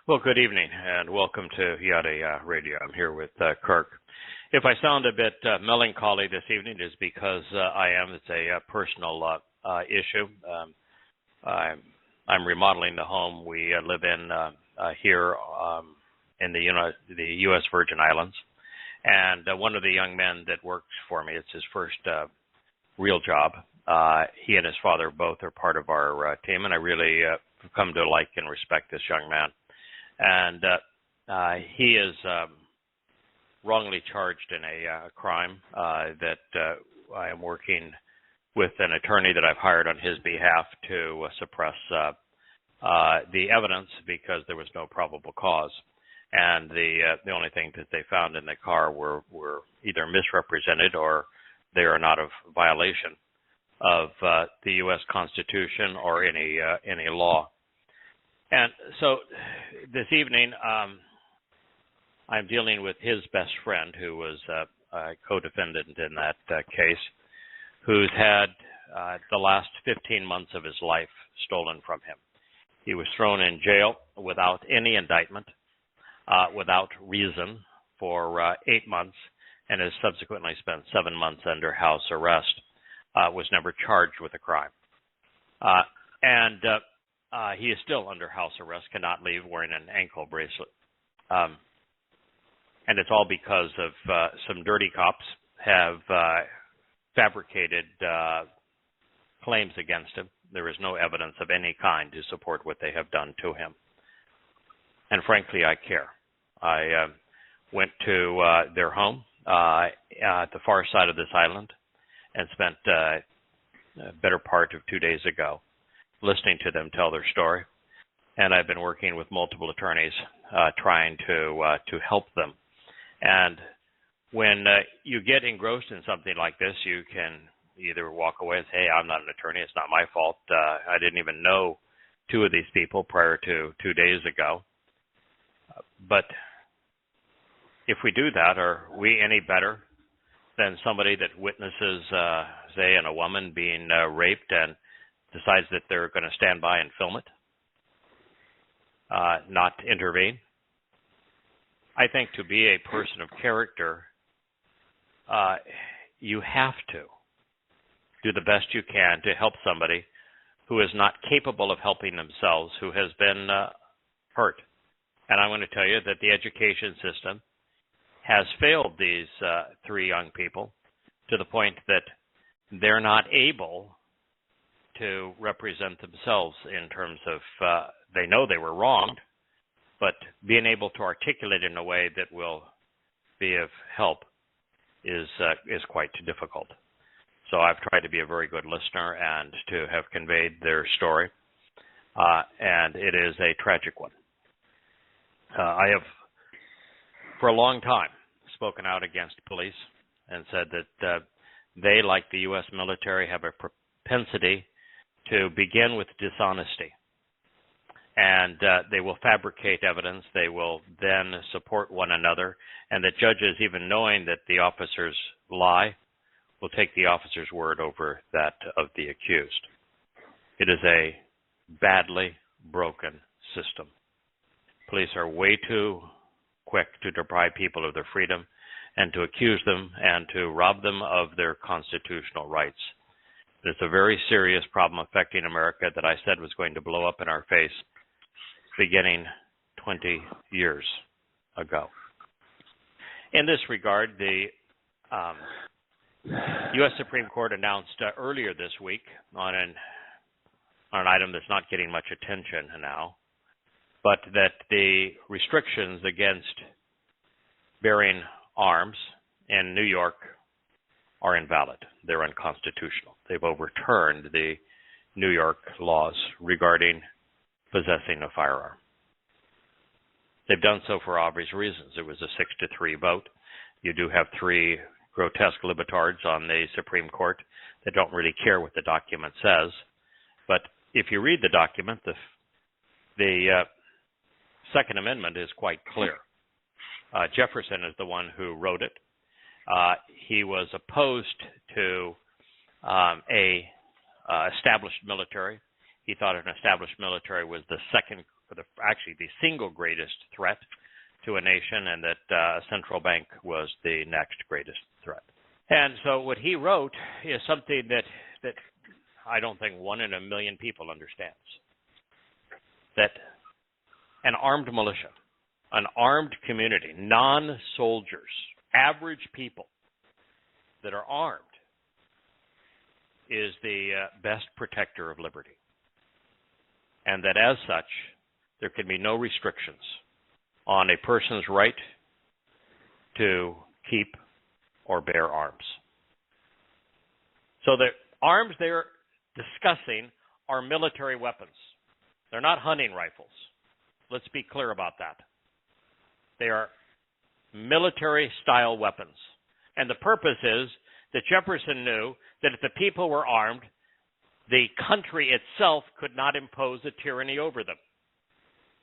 Well, good evening and welcome to Yada Yahowah Radio. I'm here with Kirk. If I sound a bit melancholy this evening, it's because I am. It's a personal issue. I'm remodeling the home we live in here in the U.S. Virgin Islands. And one of the young men that works for me, it's his first real job. He and his father both are part of our team, and I really come to like and respect this young man. And he is wrongly charged in a crime that I am working with an attorney that I've hired on his behalf to suppress the evidence because there was no probable cause. And the only thing that they found in the car were either misrepresented or they are not of violation of the U.S. Constitution or any law. And so this evening, I'm dealing with his best friend, who was a co-defendant in that case, who's had the last 15 months of his life stolen from him. He was thrown in jail without any indictment, without reason, for 8 months, and has subsequently spent 7 months under house arrest. Was never charged with a crime. He is still under house arrest, cannot leave, wearing an ankle bracelet. And it's all because of some dirty cops have fabricated claims against him. There is no evidence of any kind to support what they have done to him. And frankly, I care. I went to their home at the far side of this island and spent a better part of 2 days ago listening to them tell their story. And I've been working with multiple attorneys trying to help them. And when you get engrossed in something like this, you can either walk away and say, hey, I'm not an attorney, it's not my fault. I didn't even know two of these people prior to 2 days ago. But if we do that, are we any better than somebody that witnesses, say, a woman being raped and decides that they're going to stand by and film it, not intervene? I think to be a person of character, you have to do the best you can to help somebody who is not capable of helping themselves, who has been hurt. And I'm going to tell you that the education system has failed these three young people to the point that they're not able to represent themselves in terms of they know they were wronged, but being able to articulate in a way that will be of help is quite difficult. So I've tried to be a very good listener and to have conveyed their story, and it is a tragic one. I have, for a long time, spoken out against police and said that they, like the U.S. military, have a propensity to begin with dishonesty. And they will fabricate evidence. They will then support one another. And that judges, even knowing that the officers lie, will take the officer's word over that of the accused. It is a badly broken system. Police are way too quick to deprive people of their freedom and to accuse them and to rob them of their constitutional rights. It's a very serious problem affecting America that I said was going to blow up in our face beginning 20 years ago. In this regard, the U.S. Supreme Court announced earlier this week on an item that's not getting much attention now, but that the restrictions against bearing arms in New York are invalid. They're unconstitutional. They've overturned the New York laws regarding possessing a firearm. They've done so for obvious reasons. It was a 6-3 vote. You do have three grotesque libatards on the Supreme Court that don't really care what the document says. But if you read the document, the Second Amendment is quite clear. Jefferson is the one who wrote it. He was opposed to a established military. He thought an established military was the second actually the single greatest threat to a nation, and that a central bank was the next greatest threat. And so what he wrote is something that I don't think 1 in a million people understands. That an armed militia, an armed community, non-soldiers, average people that are armed, is the best protector of liberty. And that as such, there can be no restrictions on a person's right to keep or bear arms. So the arms they're discussing are military weapons. They're not hunting rifles. Let's be clear about that. They are military-style weapons. And the purpose is that Jefferson knew that if the people were armed, the country itself could not impose a tyranny over them.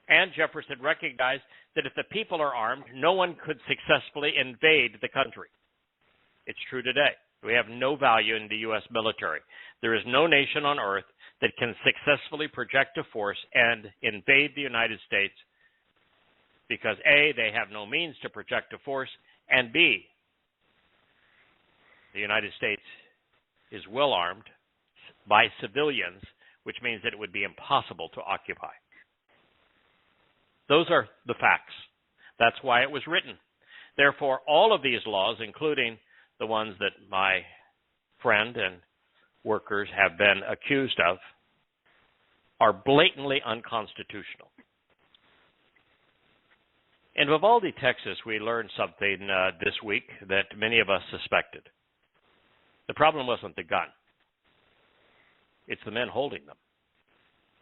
And Jefferson recognized that if the people are armed, no one could successfully invade the country. It's true today. We have no value in the U.S. military. There is no nation on earth that can successfully project a force and invade the United States because A, they have no means to project a force, and B, the United States is well armed by civilians, which means that it would be impossible to occupy. Those are the facts. That's why it was written. Therefore, all of these laws, including the ones that my friend and workers have been accused of, are blatantly unconstitutional. In Uvalde, Texas, we learned something this week that many of us suspected. The problem wasn't the gun. It's the men holding them.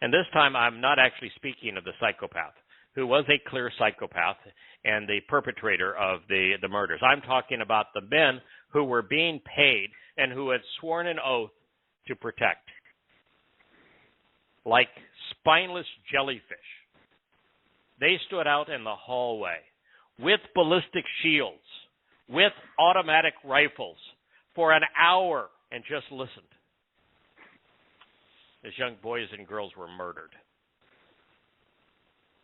And this time I'm not actually speaking of the psychopath, who was a clear psychopath and the perpetrator of the murders. I'm talking about the men who were being paid and who had sworn an oath to protect. Like spineless jellyfish, they stood out in the hallway with ballistic shields, with automatic rifles for an hour and just listened as young boys and girls were murdered.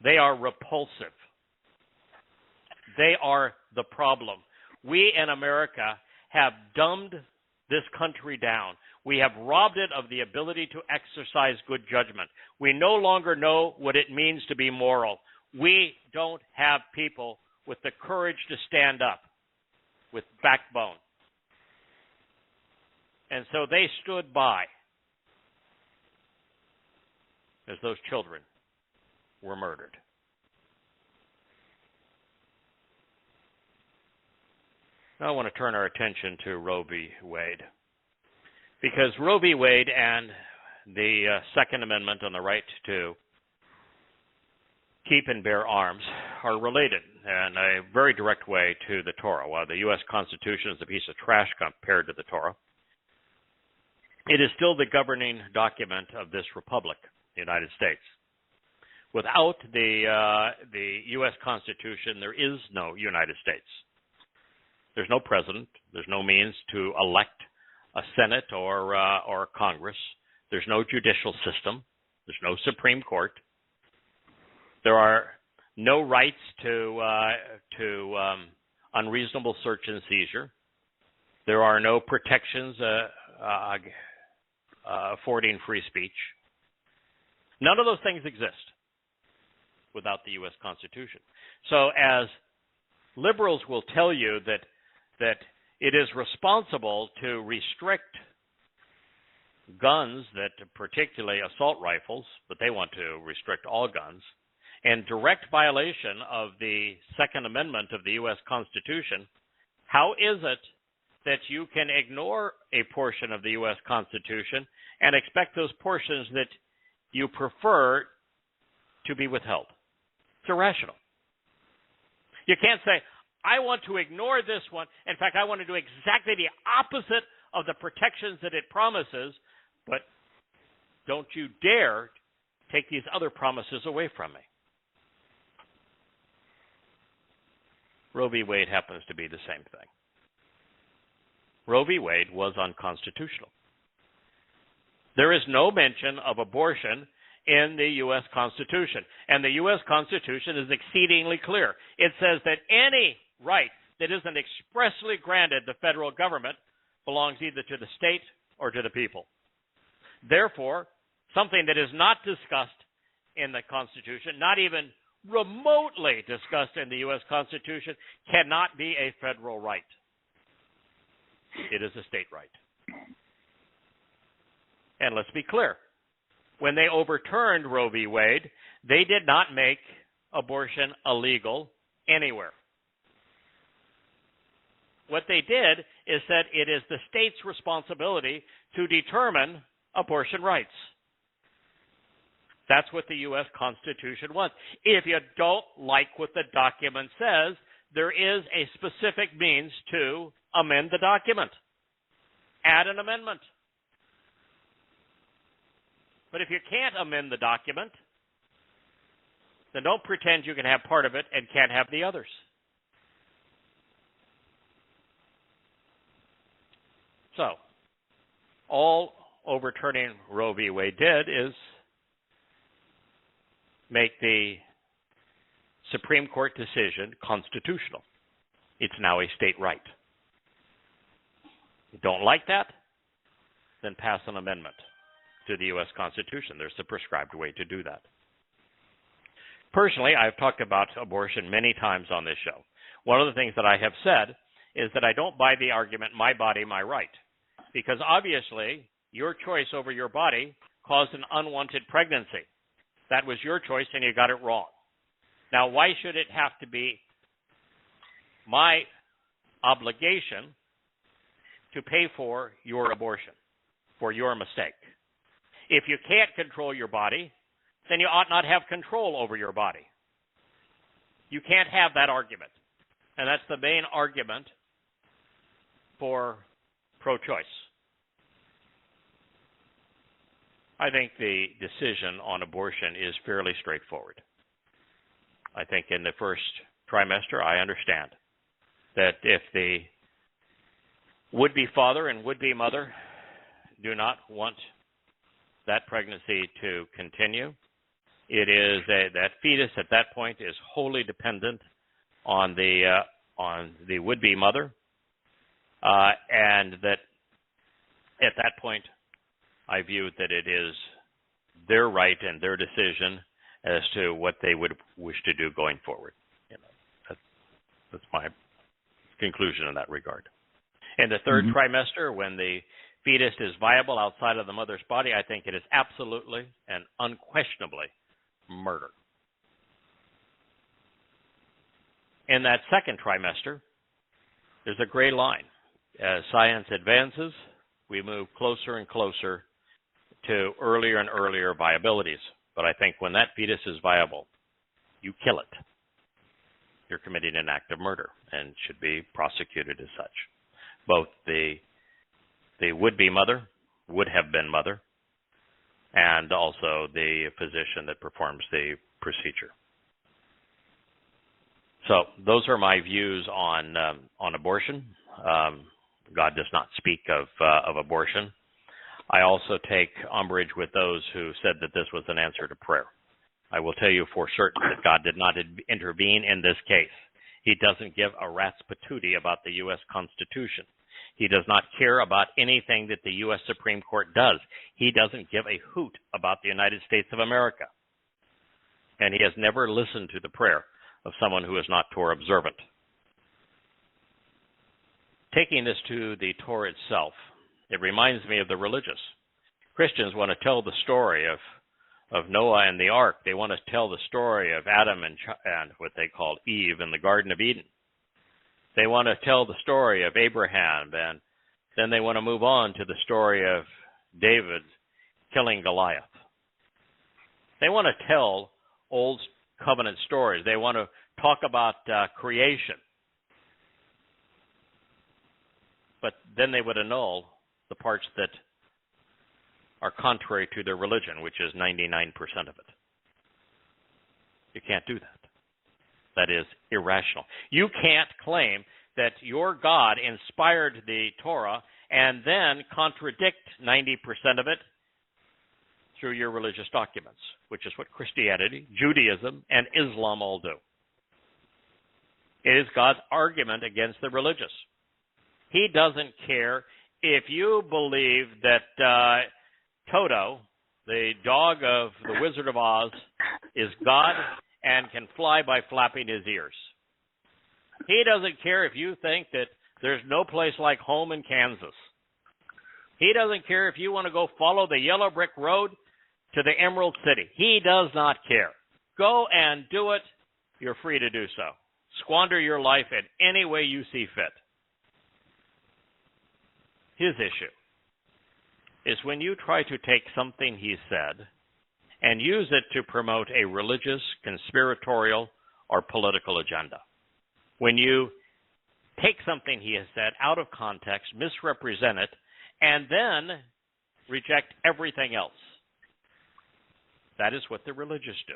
They are repulsive. They are the problem. We in America have dumbed this country down. We have robbed it of the ability to exercise good judgment. We no longer know what it means to be moral. We don't have people with the courage to stand up, with backbone. And so they stood by as those children were murdered. Now I want to turn our attention to Roe v. Wade. Because Roe v. Wade and the Second Amendment on the right to keep and bear arms are related in a very direct way to the Torah. While the U.S. Constitution is a piece of trash compared to the Torah, it is still the governing document of this republic, the United States. Without the U.S. Constitution, there is no United States. There's no president. There's no means to elect a Senate or Congress. There's no judicial system. There's no Supreme Court. There are no rights to unreasonable search and seizure. There are no protections affording free speech. None of those things exist without the U.S. Constitution. So as liberals will tell you that it is responsible to restrict guns, that particularly assault rifles, but they want to restrict all guns, in direct violation of the Second Amendment of the U.S. Constitution, how is it that you can ignore a portion of the U.S. Constitution and expect those portions that you prefer to be withheld? It's irrational. You can't say, I want to ignore this one. In fact, I want to do exactly the opposite of the protections that it promises, but don't you dare take these other promises away from me. Roe v. Wade happens to be the same thing. Roe v. Wade was unconstitutional. There is no mention of abortion in the U.S. Constitution. And the U.S. Constitution is exceedingly clear. It says that any right that isn't expressly granted the federal government belongs either to the state or to the people. Therefore, something that is not discussed in the Constitution, not even remotely discussed in the U.S. Constitution, cannot be a federal right. It is a state right. And let's be clear. When they overturned Roe v. Wade, they did not make abortion illegal anywhere. What they did is said it is the state's responsibility to determine abortion rights. That's what the U.S. Constitution wants. If you don't like what the document says, there is a specific means to amend the document. Add an amendment. But if you can't amend the document, then don't pretend you can have part of it and can't have the others. So, all overturning Roe v. Wade did is make the Supreme Court decision constitutional. It's now a state right. You don't like that? Then pass an amendment to the U.S. Constitution. There's a prescribed way to do that. Personally, I've talked about abortion many times on this show. One of the things that I have said is that I don't buy the argument, my body, my right. Because obviously, your choice over your body caused an unwanted pregnancy. That was your choice and you got it wrong. Now, why should it have to be my obligation to pay for your abortion, for your mistake? If you can't control your body, then you ought not have control over your body. You can't have that argument. And that's the main argument for pro-choice. I think the decision on abortion is fairly straightforward. I think in the first trimester, I understand that if the would-be father and would-be mother do not want that pregnancy to continue, it is that fetus at that point is wholly dependent on the would-be mother, and that at that point, I view that it is their right and their decision as to what they would wish to do going forward. That's my conclusion in that regard. In the third trimester, when the fetus is viable outside of the mother's body, I think it is absolutely and unquestionably murder. In that second trimester, there's a gray line. As science advances, we move closer and closer to earlier and earlier viabilities. But I think when that fetus is viable, you kill it. You're committing an act of murder and should be prosecuted as such. Both the would-be mother, would have been mother, and also the physician that performs the procedure. So those are my views on abortion. God does not speak of abortion. I also take umbrage with those who said that this was an answer to prayer. I will tell you for certain that God did not intervene in this case. He doesn't give a rat's patootie about the U.S. Constitution. He does not care about anything that the U.S. Supreme Court does. He doesn't give a hoot about the United States of America. And he has never listened to the prayer of someone who is not Torah observant. Taking this to the Torah itself, it reminds me of the religious. Christians want to tell the story of Noah and the ark. They want to tell the story of Adam and what they called Eve in the Garden of Eden. They want to tell the story of Abraham, and then they want to move on to the story of David killing Goliath. They want to tell old covenant stories. They want to talk about creation. But then they would annul the parts that are contrary to their religion, which is 99% of it. You can't do that. That is irrational. You can't claim that your God inspired the Torah and then contradict 90% of it through your religious documents, which is what Christianity, Judaism, and Islam all do. It is God's argument against the religious. He doesn't care if you believe that Toto, the dog of the Wizard of Oz, is God and can fly by flapping his ears. He doesn't care if you think that there's no place like home in Kansas. He doesn't care if you want to go follow the yellow brick road to the Emerald City. He does not care. Go and do it. You're free to do so. Squander your life in any way you see fit. His issue is when you try to take something he said and use it to promote a religious, conspiratorial, or political agenda. When you take something he has said out of context, misrepresent it, and then reject everything else. That is what the religious do.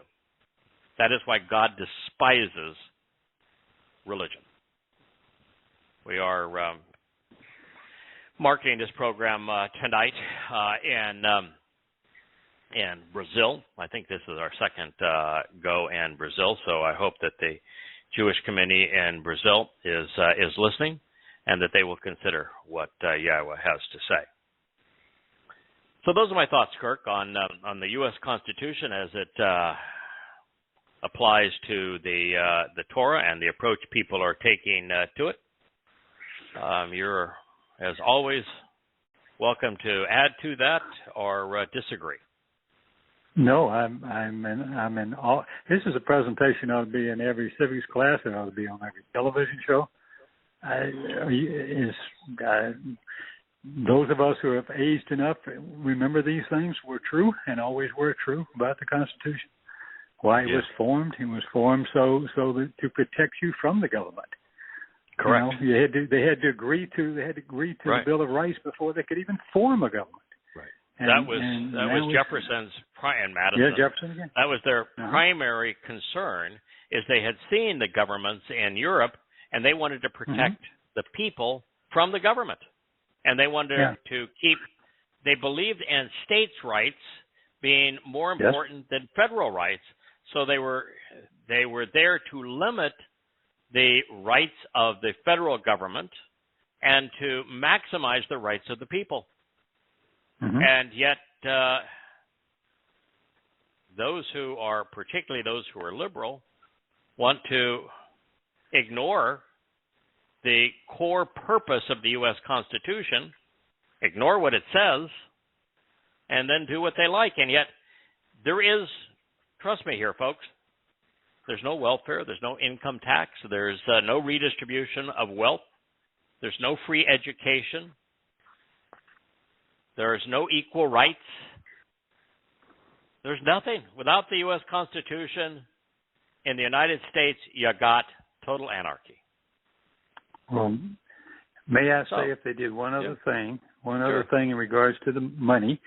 That is why God despises religion. We are marketing this program tonight in Brazil. I think this is our second go in Brazil, so I hope that the Jewish community in Brazil is listening, and that they will consider what Yahowah has to say. So those are my thoughts, Kirk, on the U.S. Constitution as it applies to the Torah and the approach people are taking to it. You're, as always, welcome to add to that or disagree. No, I'm in all. This is a presentation that ought to be in every civics class. It ought to be on every television show. Those of us who have aged enough remember these things were true and always were true about the Constitution. Why it was formed? It was formed so that to protect you from the government. Correct. You know, they had to agree to the Bill of Rights before they could even form a government. Right. That was Jefferson's and Madison. Yeah, Jefferson again. That was their primary concern. Is they had seen the governments in Europe and they wanted to protect the people from the government, and they wanted to keep. They believed in states' rights being more important than federal rights. So they were there to limit the rights of the federal government and to maximize the rights of the people. And yet those who are, particularly those who are liberal, want to ignore the core purpose of the U.S. Constitution, ignore what it says, and then do what they like. And yet there is, trust me here, folks, there's no welfare, there's no income tax, there's no redistribution of wealth, there's no free education, there's no equal rights. There's nothing. Without the U.S. Constitution in the United States, you got total anarchy. Well, may I say if they did one other thing in regards to the money,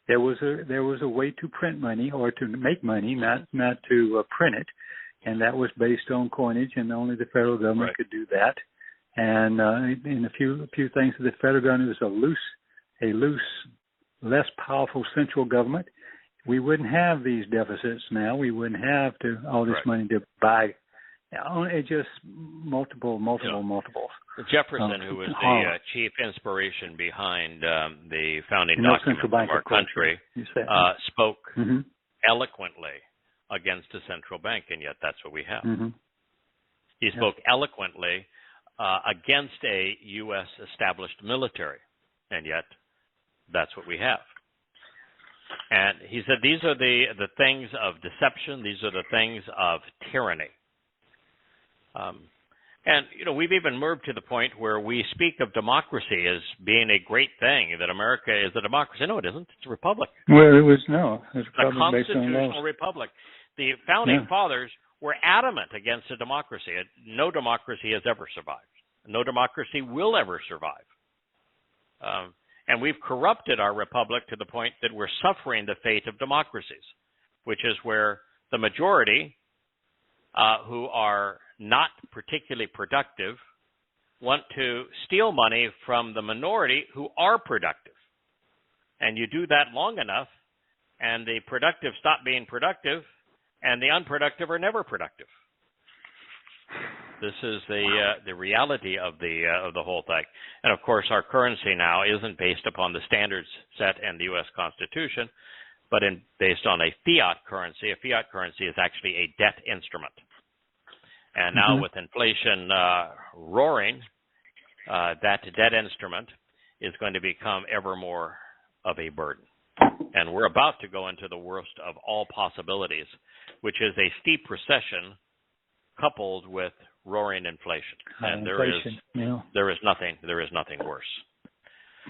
there was a way to print money or to make money, not to print it, and that was based on coinage, and only the federal government could do that. And in a few things, the federal government was a loose, less powerful central government. We wouldn't have these deficits now. We wouldn't have all this money to buy. It's just multiples. Jefferson, who was the chief inspiration behind the founding documents of our country, spoke eloquently against a central bank, and yet that's what we have. He spoke eloquently against a U.S. established military, and yet that's what we have. And he said these are the things of deception. These are the things of tyranny. And, we've even moved to the point where we speak of democracy as being a great thing, that America is a democracy. No, it isn't. It's a republic. Well, it's a constitutional republic. The founding fathers were adamant against a democracy. No democracy has ever survived. No democracy will ever survive. And we've corrupted our republic to the point that we're suffering the fate of democracies, which is where the majority, who are not particularly productive, want to steal money from the minority who are productive. And you do that long enough, and the productive stop being productive, and the unproductive are never productive. This is the reality of the whole thing. And of course, our currency now isn't based upon the standards set in the U.S. Constitution, but based on a fiat currency. A fiat currency is actually a debt instrument. And now with inflation roaring, that debt instrument is going to become ever more of a burden. And we're about to go into the worst of all possibilities, which is a steep recession coupled with roaring inflation. And there is nothing worse.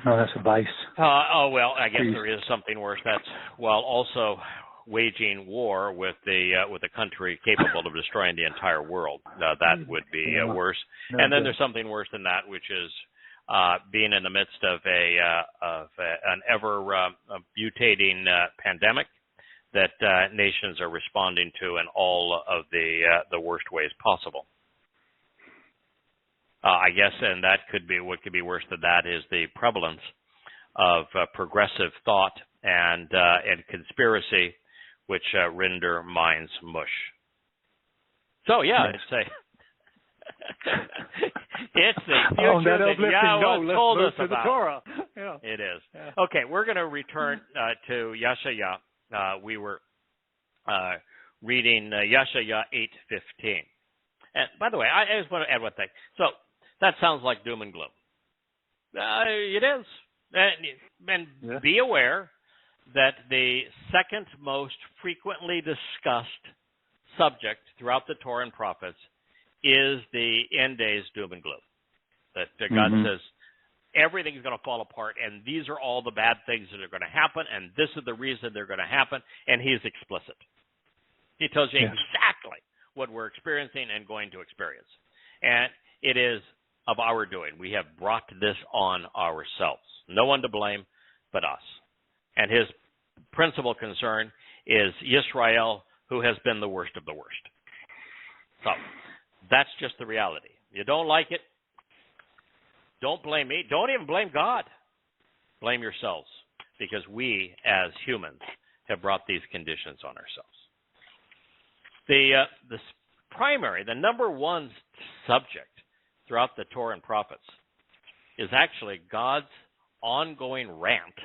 No, that's a vice. Well, I guess there is something worse. That's also waging war with a country capable of destroying the entire world. That would be worse. And then there's something worse than that, which is being in the midst of an ever mutating pandemic that nations are responding to in all of the worst ways possible. I guess, and that could be what could be worse than that is the prevalence of progressive thought and conspiracy, which render minds mush. So it's it's the future that Yahweh told us about. The Torah. Yeah. It is. Yeah. Okay, we're going to return to Yeshaya. We were reading Yeshaya 8:15. And by the way, I just want to add one thing. So that sounds like doom and gloom. It is. And be aware that the second most frequently discussed subject throughout the Torah and prophets is the end days doom and gloom. That God says everything's going to fall apart, and these are all the bad things that are going to happen, and this is the reason they're going to happen, and He's explicit. He tells you exactly what we're experiencing and going to experience. And it is of our doing. We have brought this on ourselves. No one to blame but us. And His principal concern is Israel, who has been the worst of the worst. So that's just the reality. You don't like it, don't blame me. Don't even blame God. Blame yourselves, because we, as humans, have brought these conditions on ourselves. The number one subject throughout the Torah and prophets is actually God's ongoing rant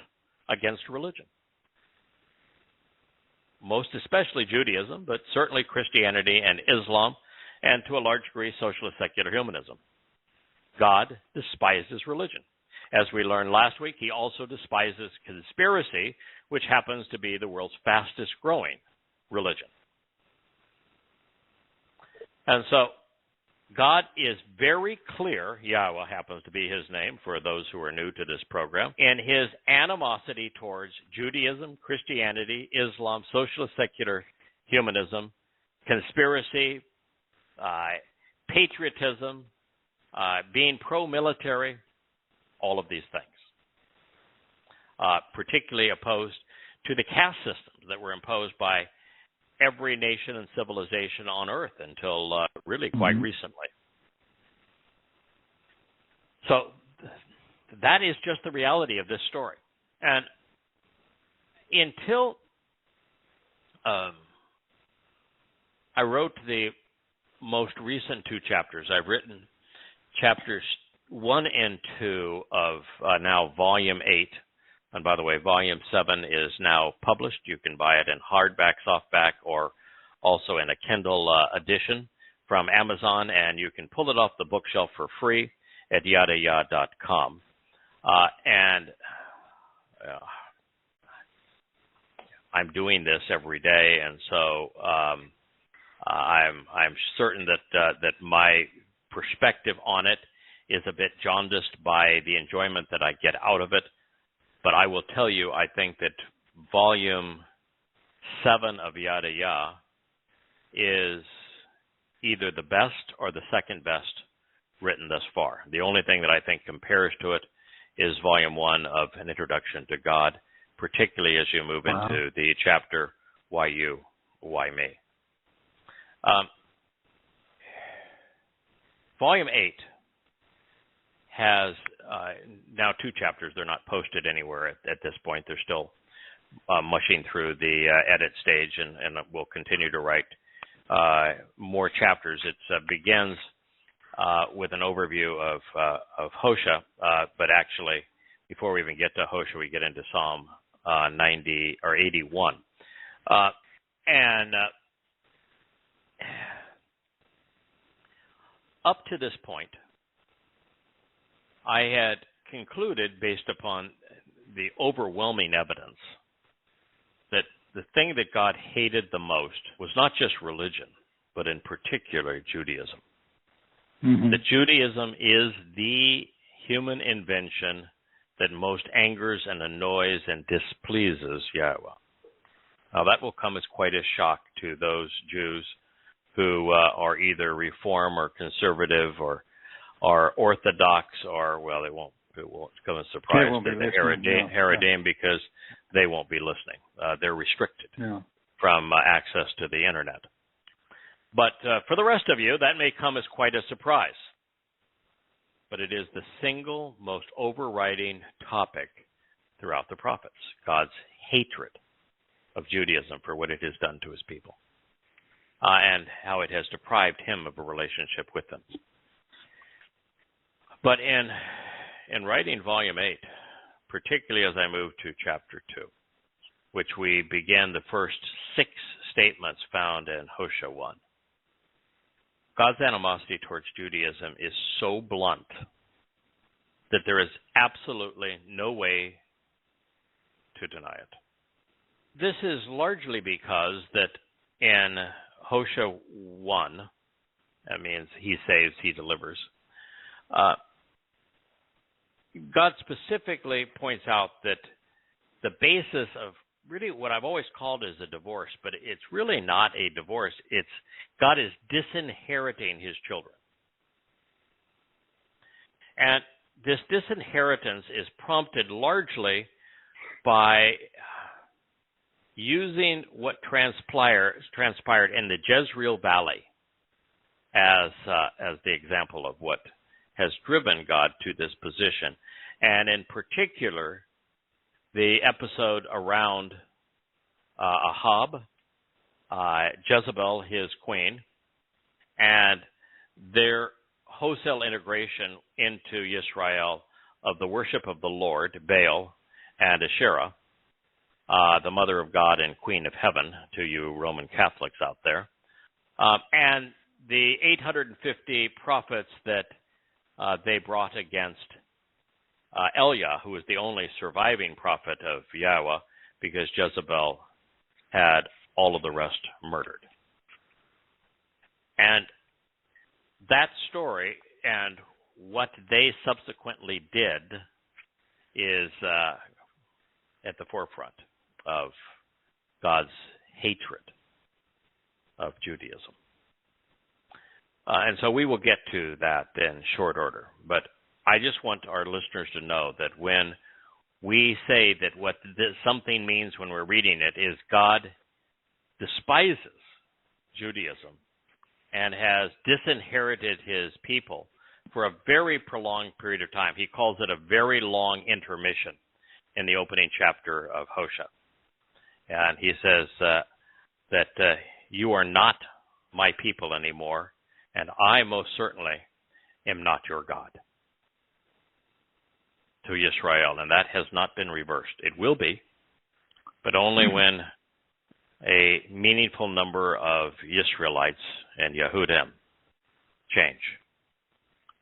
against religion. Most especially Judaism, but certainly Christianity and Islam, and to a large degree socialist secular humanism. God despises religion. As we learned last week, He also despises conspiracy, which happens to be the world's fastest growing religion. And so God is very clear, Yahweh happens to be His name for those who are new to this program, in His animosity towards Judaism, Christianity, Islam, socialist secular humanism, conspiracy, patriotism, being pro-military, all of these things. Particularly opposed to the caste systems that were imposed by every nation and civilization on earth until really quite recently. So that is just the reality of this story. And until I wrote the most recent two chapters, I've written chapters 1 and 2 of now Volume 8. And by the way, Volume 7 is now published. You can buy it in hardback, softback, or also in a Kindle edition from Amazon, and you can pull it off the bookshelf for free at yadayah.com. I'm doing this every day, and so I'm certain that my perspective on it is a bit jaundiced by the enjoyment that I get out of it. But I will tell you, I think that Volume 7 of Yada Yah is either the best or the second best written thus far. The only thing that I think compares to it is Volume 1 of An Introduction to God, particularly as you move into the chapter, Why You, Why Me? Volume 8 has now 2 chapters. They're not posted anywhere at this point. They're still mushing through the edit stage, and we'll continue to write more chapters. It begins with an overview of Hosea, but actually, before we even get to Hosea, we get into Psalm 90 or 81, and up to this point, I had concluded, based upon the overwhelming evidence, that the thing that God hated the most was not just religion, but in particular Judaism. Mm-hmm. That Judaism is the human invention that most angers and annoys and displeases Yahweh. Now that will come as quite a shock to those Jews who are either Reform or conservative or Orthodox, or, well, it won't come as a surprise to the Haredim, because they won't be listening. They're restricted from access to the internet. But for the rest of you, that may come as quite a surprise. But it is the single most overriding topic throughout the prophets, God's hatred of Judaism for what it has done to his people, and how it has deprived him of a relationship with them. But in writing Volume 8, particularly as I move to Chapter 2, which we began the first 6 statements found in Hosea 1, God's animosity towards Judaism is so blunt that there is absolutely no way to deny it. This is largely because that in Hosea 1, that means he saves, he delivers, God specifically points out that the basis of really what I've always called is a divorce, but it's really not a divorce. It's God is disinheriting his children. And this disinheritance is prompted largely by using what transpired in the Jezreel Valley as the example of what has driven God to this position. And in particular, the episode around Ahab, Jezebel, his queen, and their wholesale integration into Israel of the worship of the Lord, Baal, and Asherah, the mother of God and queen of heaven, to you Roman Catholics out there, and the 850 prophets that they brought against Eliah, who was the only surviving prophet of Yahweh, because Jezebel had all of the rest murdered. And that story and what they subsequently did is at the forefront of God's hatred of Judaism. And so we will get to that in short order. But I just want our listeners to know that when we say that what something means when we're reading it is God despises Judaism and has disinherited his people for a very prolonged period of time. He calls it a very long intermission in the opening chapter of Hosea. And he says that you are not my people anymore, and I most certainly am not your God, to Israel. And that has not been reversed. It will be, but only when a meaningful number of Israelites and Yehudim change.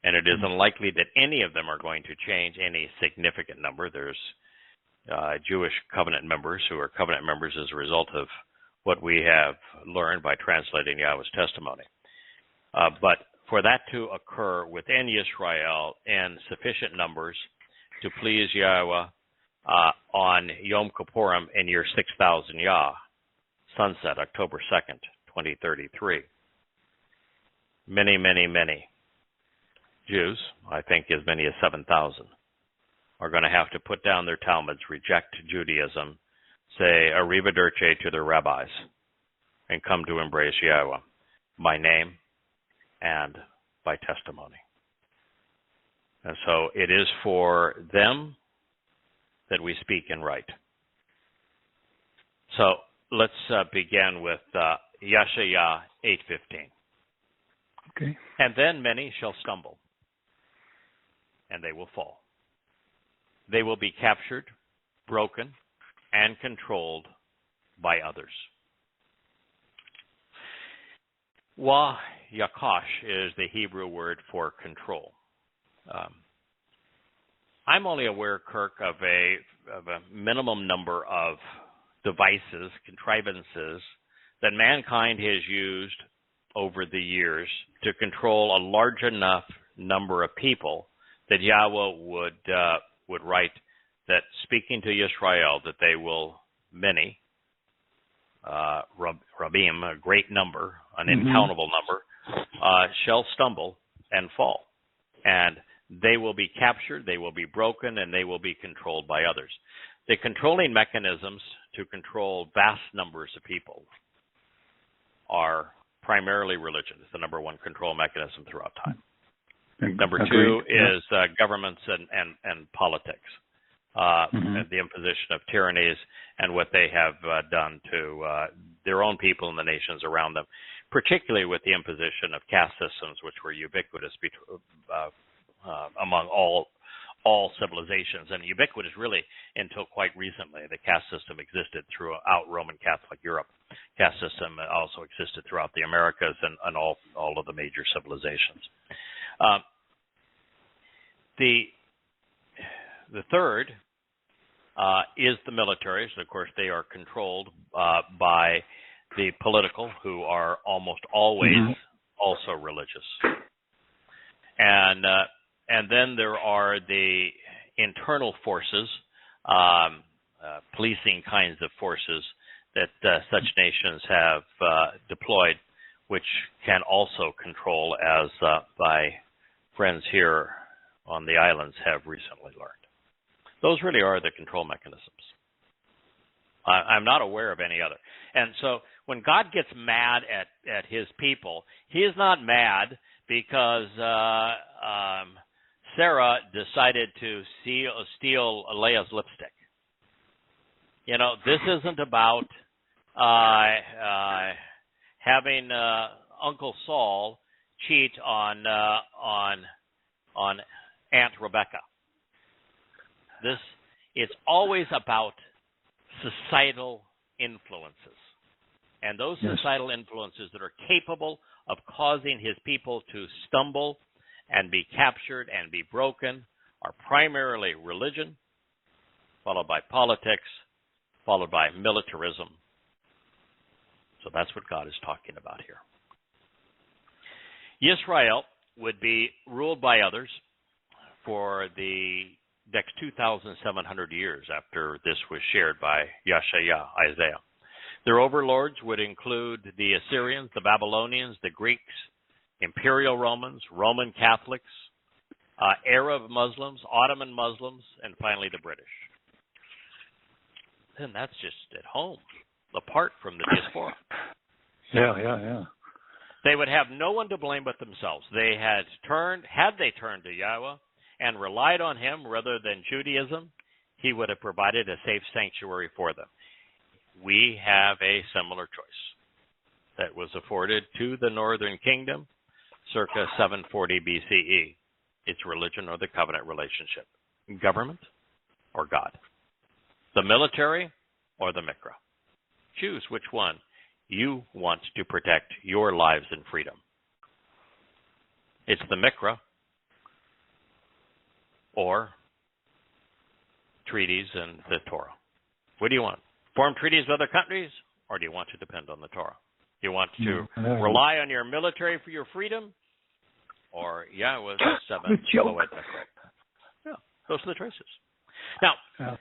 And it is unlikely that any of them are going to change, any significant number. There's Jewish covenant members who are covenant members as a result of what we have learned by translating Yahweh's testimony. But for that to occur within Israel in sufficient numbers to please Yahweh on Yom Kippurim in year 6000 Yah, sunset, October 2nd, 2033. Many, many, many Jews, I think as many as 7,000, are going to have to put down their Talmuds, reject Judaism, say arrivederci to their rabbis, and come to embrace Yahweh by name and by testimony. And so it is for them that we speak and write. So let's begin with Yeshaya 8:15. Okay. And then many shall stumble, and they will fall. They will be captured, broken, and controlled by others. Wa Yakash is the Hebrew word for control. I'm only aware, Kirk, of a minimum number of devices, contrivances that mankind has used over the years to control a large enough number of people that Yahweh would write that, speaking to Yisrael, that they will, many, Rabim, a great number, an incountable number, shall stumble and fall. And they will be captured, they will be broken, and they will be controlled by others. The controlling mechanisms to control vast numbers of people are primarily religion. It's the number one control mechanism throughout time. Number two is governments and politics, the imposition of tyrannies and what they have done to their own people and the nations around them, particularly with the imposition of caste systems, which were ubiquitous among all civilizations, and ubiquitous really until quite recently. The caste system existed throughout Roman Catholic Europe. Caste system also existed throughout the Americas and all of the major civilizations. The third is the military. So, of course, they are controlled by the political, who are almost always also religious. And then there are the internal forces, policing kinds of forces that such nations have deployed, which can also control, as my friends here on the islands have recently learned. Those really are the control mechanisms. I'm not aware of any other. And so when God gets mad at his people, he is not mad because Sarah decided to steal Leah's lipstick. You know, this isn't about having Uncle Saul cheat on Aunt Rebecca. It's always about societal influences. And those societal influences that are capable of causing his people to stumble and be captured and be broken are primarily religion, followed by politics, followed by militarism. So that's what God is talking about here. Yisrael would be ruled by others for the next 2,700 years after this was shared by Yeshaya, Isaiah. Their overlords would include the Assyrians, the Babylonians, the Greeks, Imperial Romans, Roman Catholics, Arab Muslims, Ottoman Muslims, and finally the British. Then that's just at home, apart from the diaspora. Yeah. They would have no one to blame but themselves. Had they turned to Yahweh and relied on him rather than Judaism, he would have provided a safe sanctuary for them. We have a similar choice that was afforded to the northern kingdom circa 740 BCE. It's religion or the covenant relationship. Government or God. The military or the mikra. Choose which one you want to protect your lives and freedom. It's the mikra or treaties and the Torah. What do you want? Form treaties with other countries, or do you want to depend on the Torah? Do you want to rely on your military for your freedom, or Yahweh's 7 Moed Mikra? Yeah, those are the choices. Now,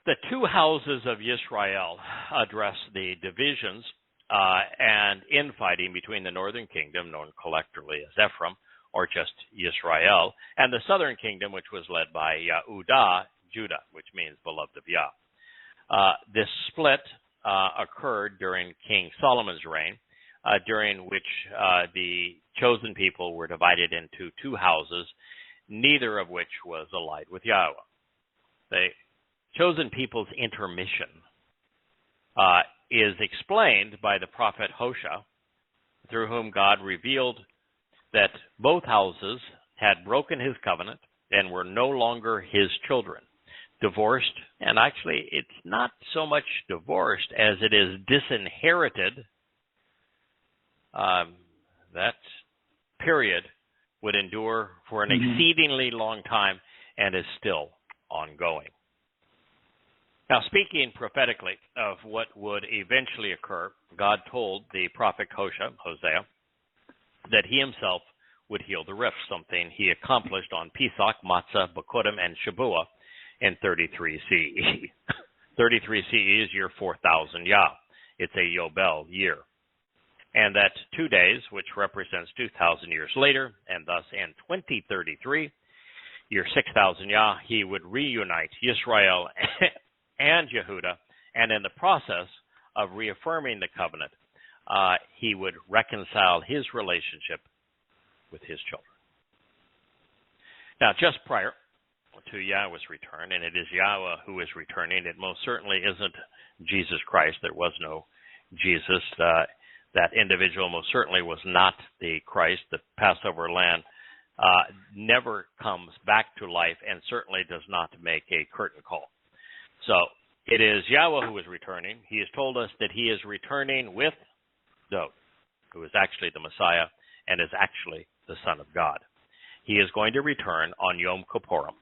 the two houses of Yisrael address the divisions and infighting between the northern kingdom, known collectively as Ephraim, or just Yisrael, and the southern kingdom, which was led by Yehudah, Judah, which means beloved of Yah. This split occurred during King Solomon's reign, during which the chosen people were divided into two houses, neither of which was allied with Yahweh. The chosen people's intermission is explained by the prophet Hosea, through whom God revealed that both houses had broken his covenant and were no longer his children, divorced, and actually it's not so much divorced as it is disinherited. That period would endure for an exceedingly long time and is still ongoing. Now, speaking prophetically of what would eventually occur, God told the prophet Hosea, that he himself would heal the rift, something he accomplished on Pesach, Matzah, Bokodim, and Shabuah in 33 CE. 33 CE is year 4000 Yah. It's a Yobel year. And that 2 days, which represents 2,000 years later, and thus in 2033, year 6,000 Yah, he would reunite Yisrael and Yehudah, and in the process of reaffirming the covenant, he would reconcile his relationship with his children. Now, just prior to Yahweh's return, and it is Yahweh who is returning, it most certainly isn't Jesus Christ. There was no Jesus. That individual most certainly was not the Christ. The Passover lamb never comes back to life and certainly does not make a curtain call. So it is Yahweh who is returning. He has told us that he is returning with Dod, who is actually the Messiah and is actually the Son of God. He is going to return on Yom Kippurim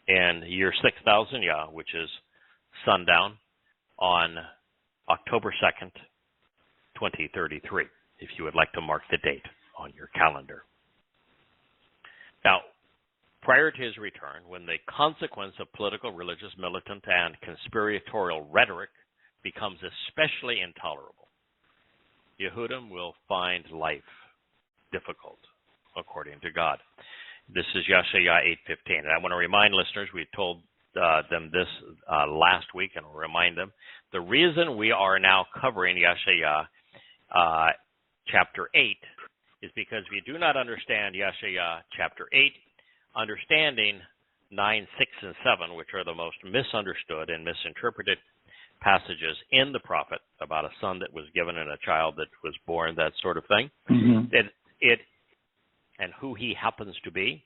in year 6,000 Yah, which is sundown on October 2nd, 2033, if you would like to mark the date on your calendar. Now, prior to his return, when the consequence of political, religious, militant, and conspiratorial rhetoric becomes especially intolerable, Yehudim will find life difficult, according to God. This is Yashayah 8:15. And I want to remind listeners, we told them this last week, and I'll remind them, the reason we are now covering Yashayah chapter 8 is because we do not understand Yashayah chapter 8, understanding 9, 6, and 7, which are the most misunderstood and misinterpreted passages in the prophet about a son that was given and a child that was born, that sort of thing. It and who he happens to be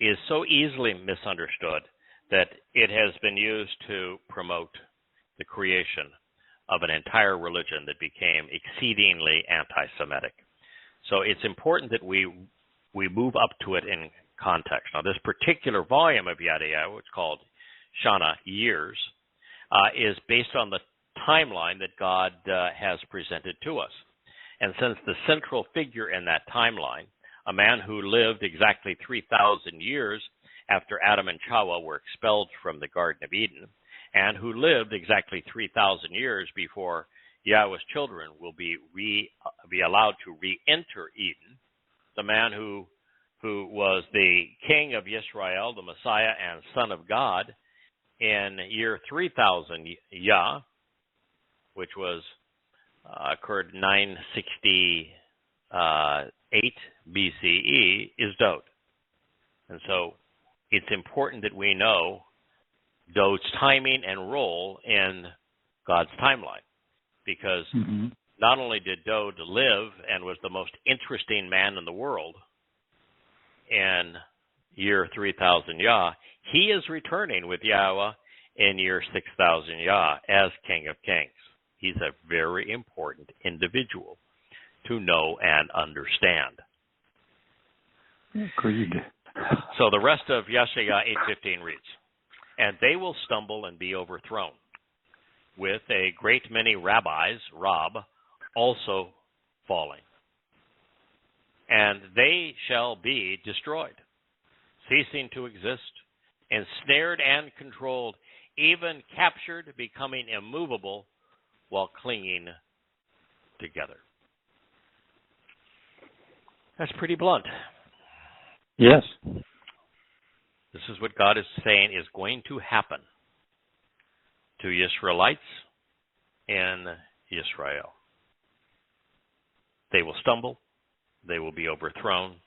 is so easily misunderstood that it has been used to promote the creation of an entire religion that became exceedingly anti-Semitic. So it's important that we move up to it in context. Now, this particular volume of Yada Yahowah, it's called Shana Years, is based on the timeline that God has presented to us. And since the central figure in that timeline, a man who lived exactly 3,000 years after Adam and Chava were expelled from the Garden of Eden, and who lived exactly 3,000 years before Yahweh's children will be allowed to re-enter Eden, the man who was the king of Israel, the Messiah and Son of God, in year 3000 Yah, which was occurred 968 BCE, is Dod. And so it's important that we know Dod's timing and role in God's timeline, because not only did Dod live and was the most interesting man in the world in year 3000 Yah, he is returning with Yahweh in year 6,000 Yah as King of Kings. He's a very important individual to know and understand. Agreed. So the rest of Yashayah 8:15 reads, "And they will stumble and be overthrown, with a great many rabbis, Rab, also falling. And they shall be destroyed, ceasing to exist, ensnared and controlled, even captured, becoming immovable, while clinging together." That's pretty blunt. Yes. This is what God is saying is going to happen to Israelites in Israel. They will stumble, they will be overthrown,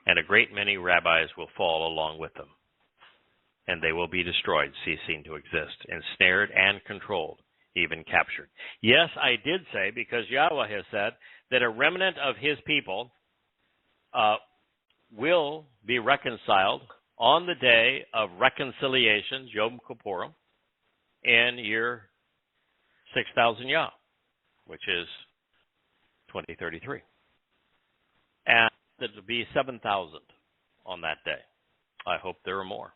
and a great many rabbis will fall along with them. and they will be destroyed, ceasing to exist, ensnared and controlled, even captured. Yes, I did say, because Yahweh has said, that a remnant of his people will be reconciled on the day of reconciliation, Yom Kippurim, in year 6000 Yah, which is 2033. And it will be 7,000 on that day. I hope there are more.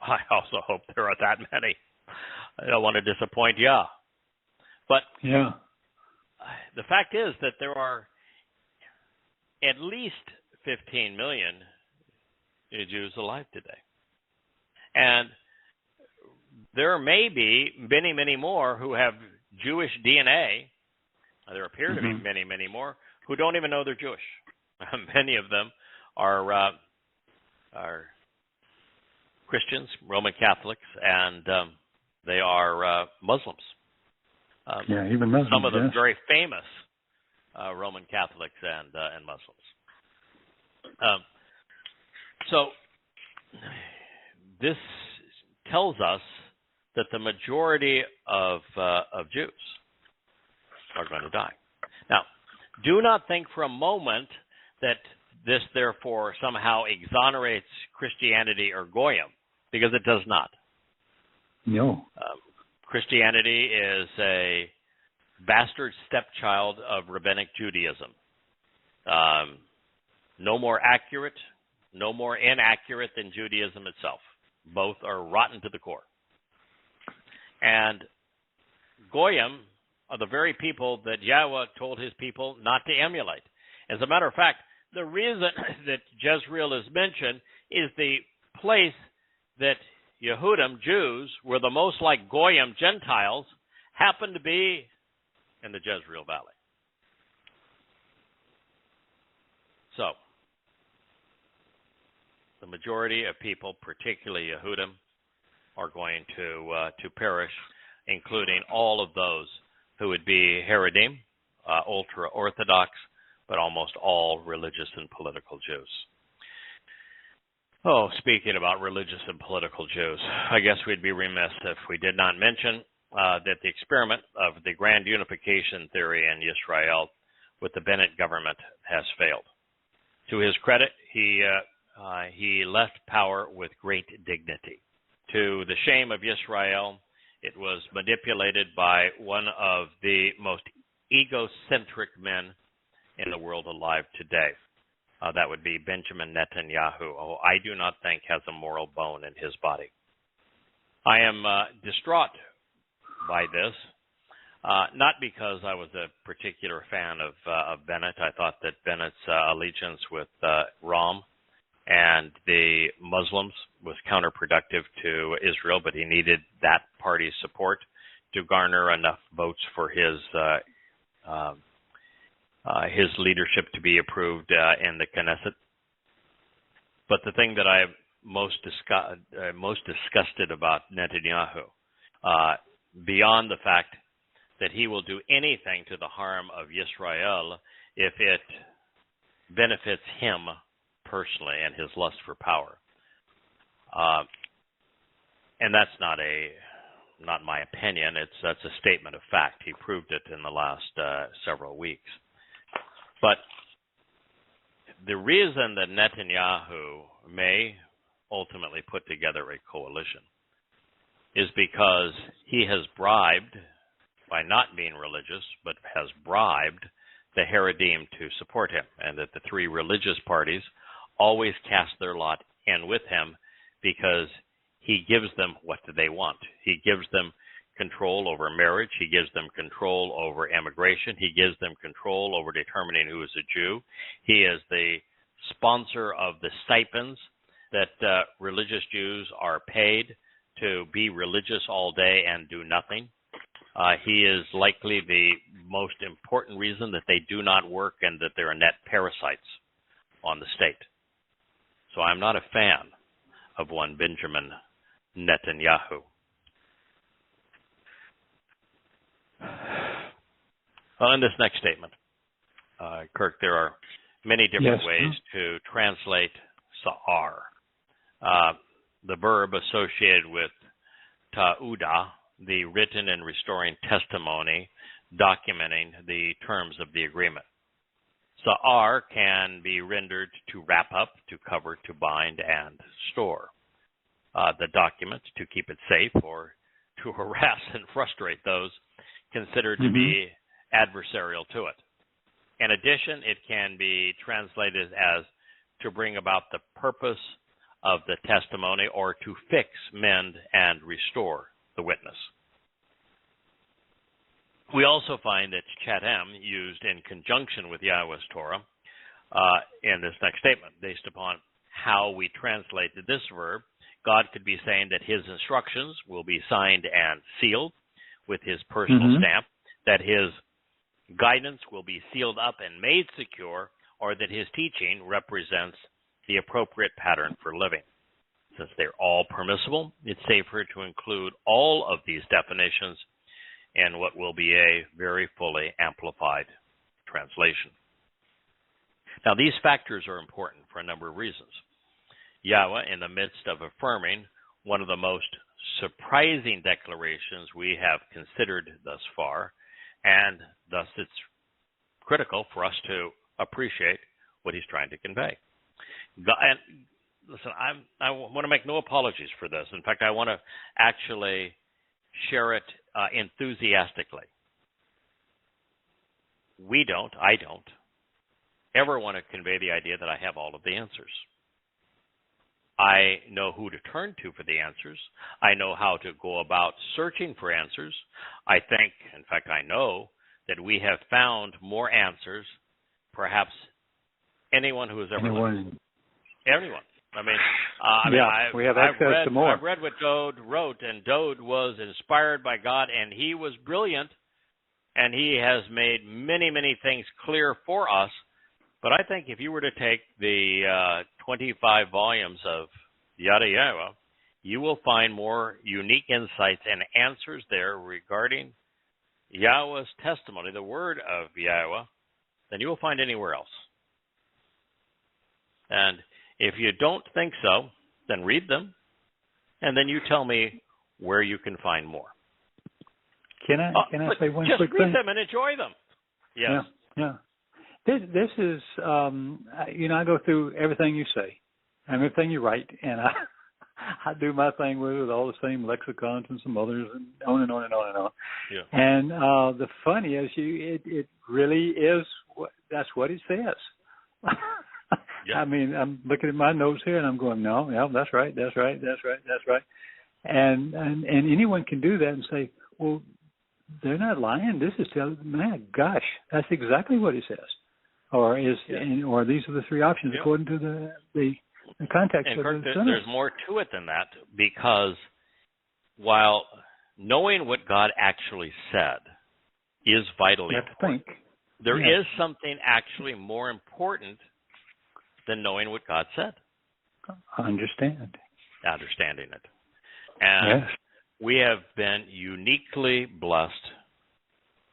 I also hope there are that many. I don't want to disappoint Yah. But yeah, the fact is that there are at least 15 million Jews alive today. And there may be many, many more who have Jewish DNA. There appear to be many, many more who don't even know they're Jewish. Many of them are Christians, Roman Catholics, and they are Muslims. Even Muslims. Some of them yes. very famous Roman Catholics and Muslims. So this tells us that the majority of Jews are going to die. Now, do not think for a moment that this therefore somehow exonerates Christianity or Goyim, because it does not. No. Christianity is a bastard stepchild of rabbinic Judaism. No more accurate, no more inaccurate than Judaism itself. Both are rotten to the core. And Goyim are the very people that Yahweh told his people not to emulate. As a matter of fact, the reason that Jezreel is mentioned is the place that Yehudim, Jews, were the most like Goyim, Gentiles, happened to be in the Jezreel Valley. So, the majority of people, particularly Yehudim, are going to perish, including all of those who would be Haredim, ultra-Orthodox, but almost all religious and political Jews. Oh, speaking about religious and political Jews, I guess we'd be remiss if we did not mention that the experiment of the grand unification theory in Israel with the Bennett government has failed. To his credit, he left power with great dignity. To the shame of Israel, it was manipulated by one of the most egocentric men in the world alive today. That would be Benjamin Netanyahu, who I do not think has a moral bone in his body. I am distraught by this, not because I was a particular fan of Bennett. I thought that Bennett's allegiance with Ram and the Muslims was counterproductive to Israel, but he needed that party's support to garner enough votes for his leadership to be approved in the Knesset. But the thing that I'm most disgusted about Netanyahu, beyond the fact that he will do anything to the harm of Israel if it benefits him personally and his lust for power. And that's not my opinion. That's a statement of fact. He proved it in the last several weeks. But the reason that Netanyahu may ultimately put together a coalition is because he has bribed, by not being religious, but has bribed the Haredim to support him, and that the three religious parties always cast their lot in with him because he gives them what they want. He gives them control over marriage. He gives them control over immigration. He gives them control over determining who is a Jew. He is the sponsor of the stipends that religious Jews are paid to be religious all day and do nothing. He is likely the most important reason that they do not work and that there are net parasites on the state. So I'm not a fan of one Benjamin Netanyahu. Well, in this next statement, Kirk, there are many different ways to translate Sa'ar. the verb associated with ta'udah, the written and restoring testimony documenting the terms of the agreement. Sa'ar can be rendered to wrap up, to cover, to bind, and store the document, to keep it safe, or to harass and frustrate those considered to be adversarial to it. In addition, it can be translated as to bring about the purpose of the testimony, or to fix, mend, and restore the witness. We also find that chatem used in conjunction with Yahweh's Torah in this next statement. Based upon how we translated this verb, God could be saying that his instructions will be signed and sealed with his personal stamp, that his guidance will be sealed up and made secure, or that his teaching represents the appropriate pattern for living. Since they're all permissible, it's safer to include all of these definitions in what will be a very fully amplified translation. Now, these factors are important for a number of reasons. Yahweh, in the midst of affirming one of the most surprising declarations we have considered thus far, and thus it's critical for us to appreciate what he's trying to convey. God, and listen, I want to make no apologies for this. In fact, I want to actually share it enthusiastically. I don't ever want to convey the idea that I have all of the answers. I know who to turn to for the answers. I know how to go about searching for answers. I think, in fact, I know that we have found more answers, perhaps anyone who has ever lived. Anyone. We have access to more. I've read what Dode wrote, and Dode was inspired by God, and he was brilliant, and he has made many, many things clear for us. But I think if you were to take the 25 volumes of Yada Yahowah, you will find more unique insights and answers there regarding Yahweh's testimony, the word of Yahweh, than you will find anywhere else. And if you don't think so, then read them, and then you tell me where you can find more. Can I say one quick thing? Just read them and enjoy them. Yes. Yeah. This is, I go through everything you say and everything you write, and I do my thing with all the same lexicons and some others, and on and on and on and on. Yeah. And the funny is, it really is. That's what it says. Yeah. I mean, I'm looking at my notes here, and I'm going, no, yeah, that's right. And anyone can do that and say, well, they're not lying. This is telling, man, gosh, that's exactly what it says. Or or these are the three options according to the context and of Kirk, the sentence. There's more to it than that, because while knowing what God actually said is vitally important, there is something actually more important than knowing what God said. Understanding it. And we have been uniquely blessed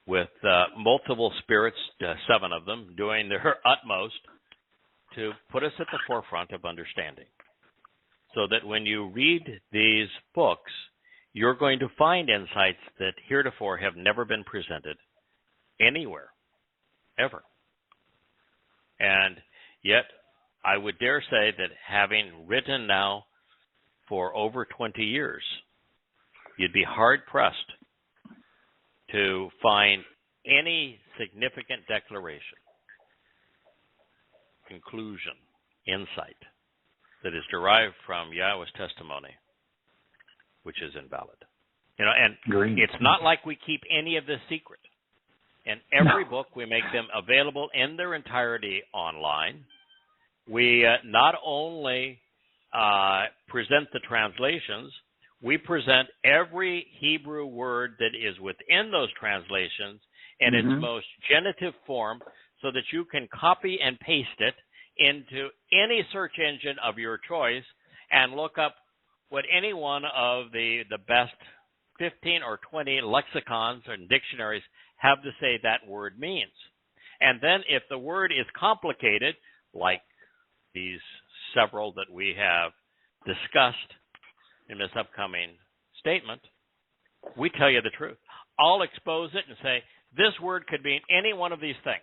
with multiple spirits, 7 of them, doing their utmost to put us at the forefront of understanding. So that when you read these books, you're going to find insights that heretofore have never been presented anywhere, ever. And yet, I would dare say that having written now for over 20 years, you'd be hard-pressed to find any significant declaration, conclusion, insight that is derived from Yahweh's testimony, which is invalid. And it's not like we keep any of this secret. In every book, we make them available in their entirety online. We not only present the translations, we present every Hebrew word that is within those translations in its most genitive form, so that you can copy and paste it into any search engine of your choice and look up what any one of the best 15 or 20 lexicons and dictionaries have to say that word means. And then if the word is complicated, like these several that we have discussed in this upcoming statement, we tell you the truth. I'll expose it and say, this word could mean any one of these things.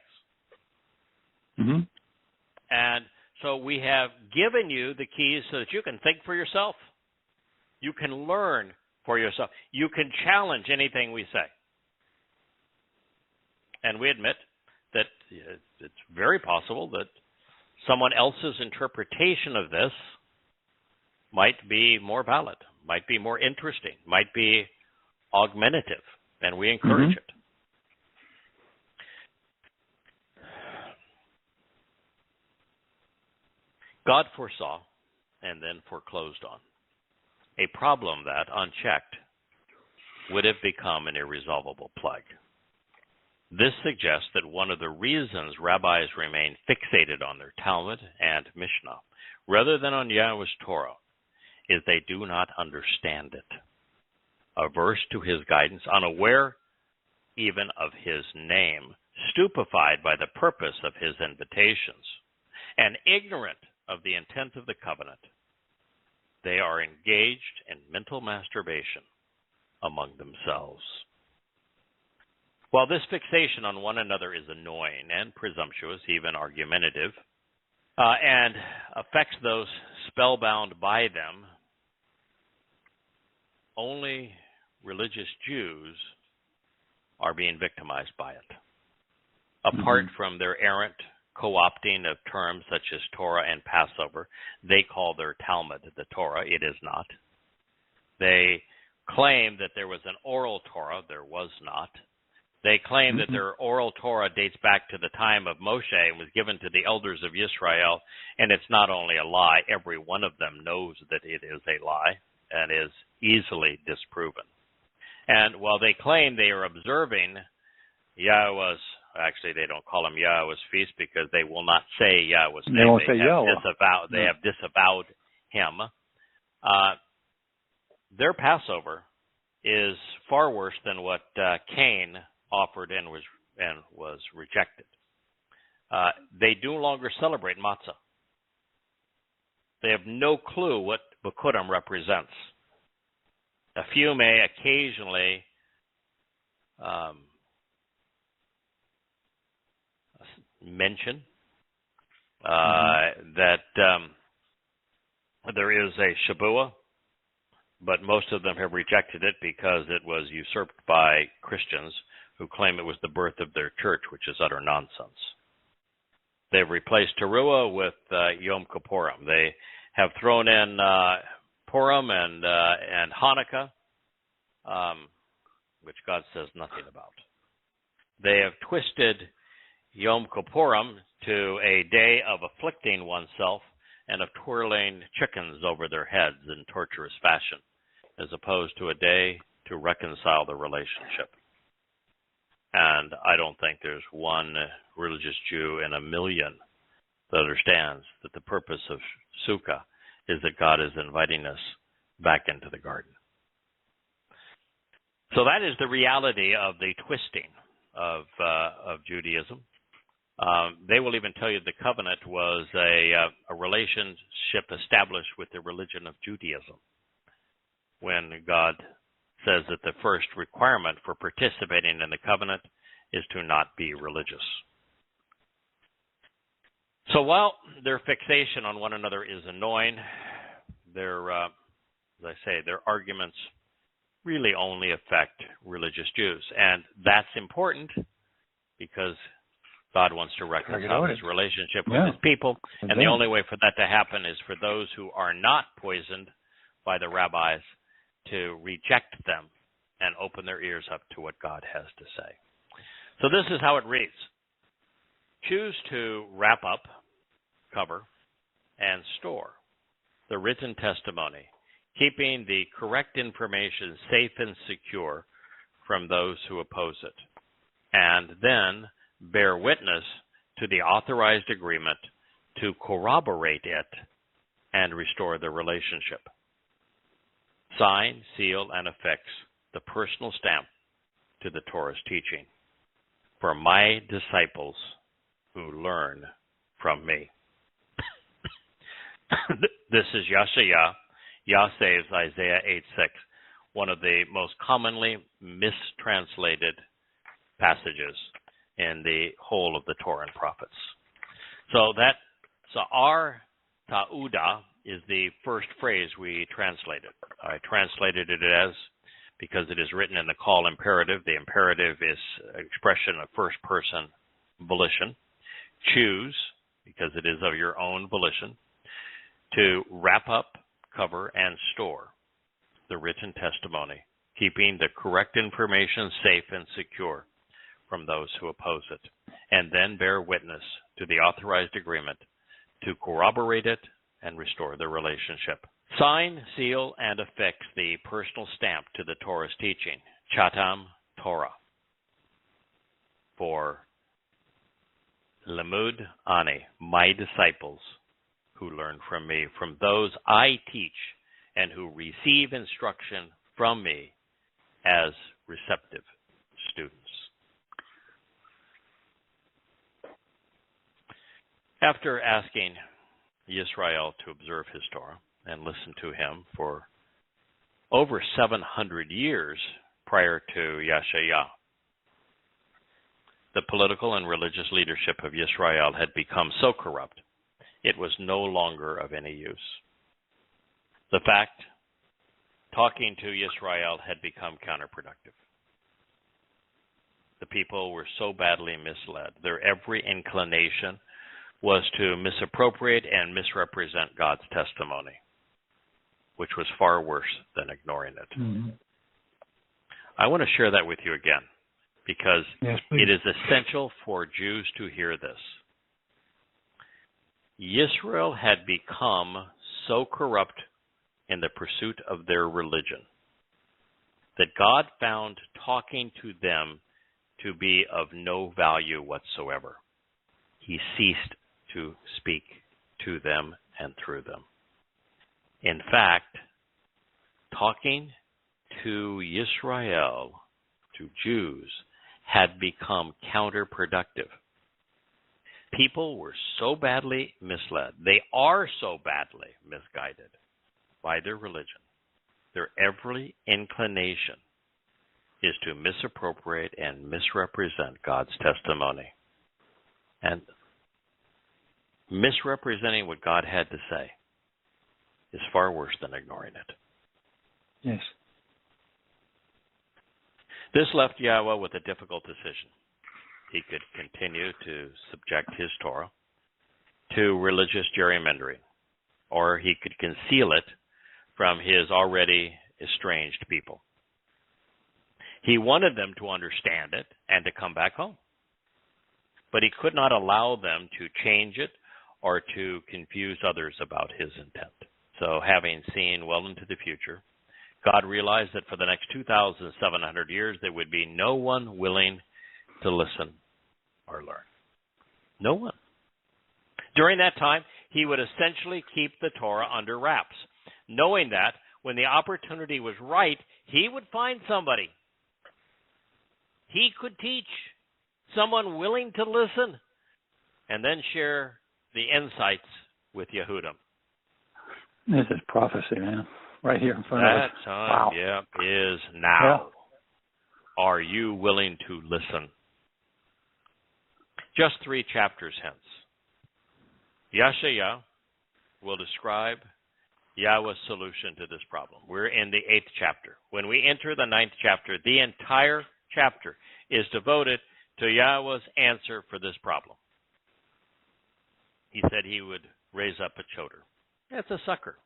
Mm-hmm. And so we have given you the keys so that you can think for yourself. You can learn for yourself. You can challenge anything we say. And we admit that it's very possible that someone else's interpretation of this might be more valid, might be more interesting, might be augmentative, and we encourage it. God foresaw and then foreclosed on a problem that, unchecked, would have become an irresolvable plague. This suggests that one of the reasons rabbis remain fixated on their Talmud and Mishnah, rather than on Yahweh's Torah, is they do not understand it. Averse to his guidance, unaware even of his name, stupefied by the purpose of his invitations, and ignorant of the intent of the covenant, they are engaged in mental masturbation among themselves. While this fixation on one another is annoying and presumptuous, even argumentative, and affects those spellbound by them, only religious Jews are being victimized by it. Apart from their errant co-opting of terms such as Torah and Passover, they call their Talmud the Torah. It is not. They claim that there was an oral Torah. There was not. They claim that their oral Torah dates back to the time of Moshe and was given to the elders of Israel, and it's not only a lie. Every one of them knows that it is a lie and is easily disproven. And while they claim they are observing Yahweh's, actually they don't call him Yahweh's feast because they will not say Yahweh's name. They won't say Yahweh. They have disavowed him. Their Passover is far worse than what Cain offered and was rejected. They no longer celebrate matzah. They have no clue what Bikurim represents. A few may occasionally mention that there is a Shabuah, but most of them have rejected it because it was usurped by Christians who claim it was the birth of their church, which is utter nonsense. They've replaced Teruah with Yom Kippurim. They have thrown in Purim and Hanukkah, which God says nothing about. They have twisted Yom Kippurim to a day of afflicting oneself and of twirling chickens over their heads in torturous fashion, as opposed to a day to reconcile the relationship. And I don't think there's one religious Jew in a million that understands that the purpose of Sukkah is that God is inviting us back into the garden. So that is the reality of the twisting of Judaism. They will even tell you the covenant was a relationship established with the religion of Judaism, when God says that the first requirement for participating in the covenant is to not be religious. So while their fixation on one another is annoying, their, as I say, their arguments really only affect religious Jews. And that's important because God wants to reconcile his relationship with his people. And the only way for that to happen is for those who are not poisoned by the rabbis to reject them and open their ears up to what God has to say. So this is how it reads. Choose to wrap up, cover, and store the written testimony, keeping the correct information safe and secure from those who oppose it, and then bear witness to the authorized agreement to corroborate it and restore the relationship. Sign, seal, and affix the personal stamp to the Torah's teaching. For my disciples who learn from me. This is Yashaya, Yah saves Isaiah 8:6, one of the most commonly mistranslated passages in the whole of the Torah and prophets. So our Ta'uda is the first phrase we translated. I translated it as, because it is written in the call imperative. The imperative is an expression of first person volition. Choose, because it is of your own volition, to wrap up, cover, and store the written testimony, keeping the correct information safe and secure from those who oppose it, and then bear witness to the authorized agreement to corroborate it and restore the relationship. Sign, seal, and affix the personal stamp to the Torah's teaching, Chatam Torah, for Limud Ani, my disciples who learn from me, from those I teach, and who receive instruction from me as receptive students. After asking Yisrael to observe his Torah and listen to him for over 700 years prior to Yashayah, the political and religious leadership of Yisrael had become so corrupt, it was no longer of any use. The fact, talking to Yisrael had become counterproductive. The people were so badly misled. Their every inclination was to misappropriate and misrepresent God's testimony, which was far worse than ignoring it. Mm-hmm. I want to share that with you again, because it is essential for Jews to hear this. Israel had become so corrupt in the pursuit of their religion that God found talking to them to be of no value whatsoever. He ceased to speak to them and through them. In fact, talking to Yisrael, to Jews, had become counterproductive. People were so badly misled. They are so badly misguided by their religion. Their every inclination is to misappropriate and misrepresent God's testimony. And misrepresenting what God had to say is far worse than ignoring it. Yes. This left Yahweh with a difficult decision. He could continue to subject his Torah to religious gerrymandering, or he could conceal it from his already estranged people. He wanted them to understand it and to come back home, but he could not allow them to change it or to confuse others about his intent. So, having seen well into the future, God realized that for the next 2,700 years there would be no one willing to listen or learn. No one. During that time, he would essentially keep the Torah under wraps, knowing that when the opportunity was right, he would find somebody. He could teach someone willing to listen and then share the insights with Yehudim. This is prophecy, man. Right here in front of us. That time, is now. Yeah. Are you willing to listen? Just 3 chapters hence, Yashayah will describe Yahweh's solution to this problem. We're in the 8th chapter. When we enter the 9th chapter, the entire chapter is devoted to Yahweh's answer for this problem. He said he would raise up a choder. That's a sucker.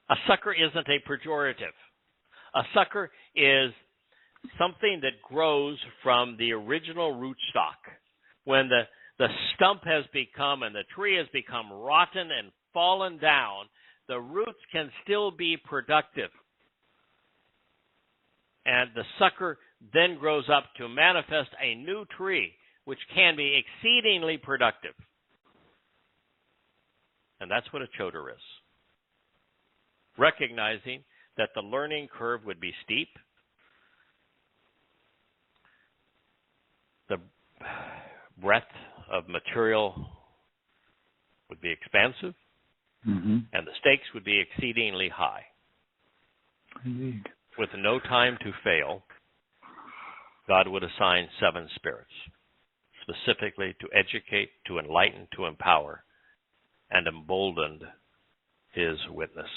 A sucker isn't a pejorative. A sucker is something that grows from the original rootstock. When the stump has become and the tree has become rotten and fallen down, the roots can still be productive. And the sucker then grows up to manifest a new tree, which can be exceedingly productive. And that's what a choder is. Recognizing that the learning curve would be steep, the breadth of material would be expansive, And the stakes would be exceedingly high. Indeed. With no time to fail, God would assign 7 spirits, specifically to educate, to enlighten, to empower, and embolden his witness.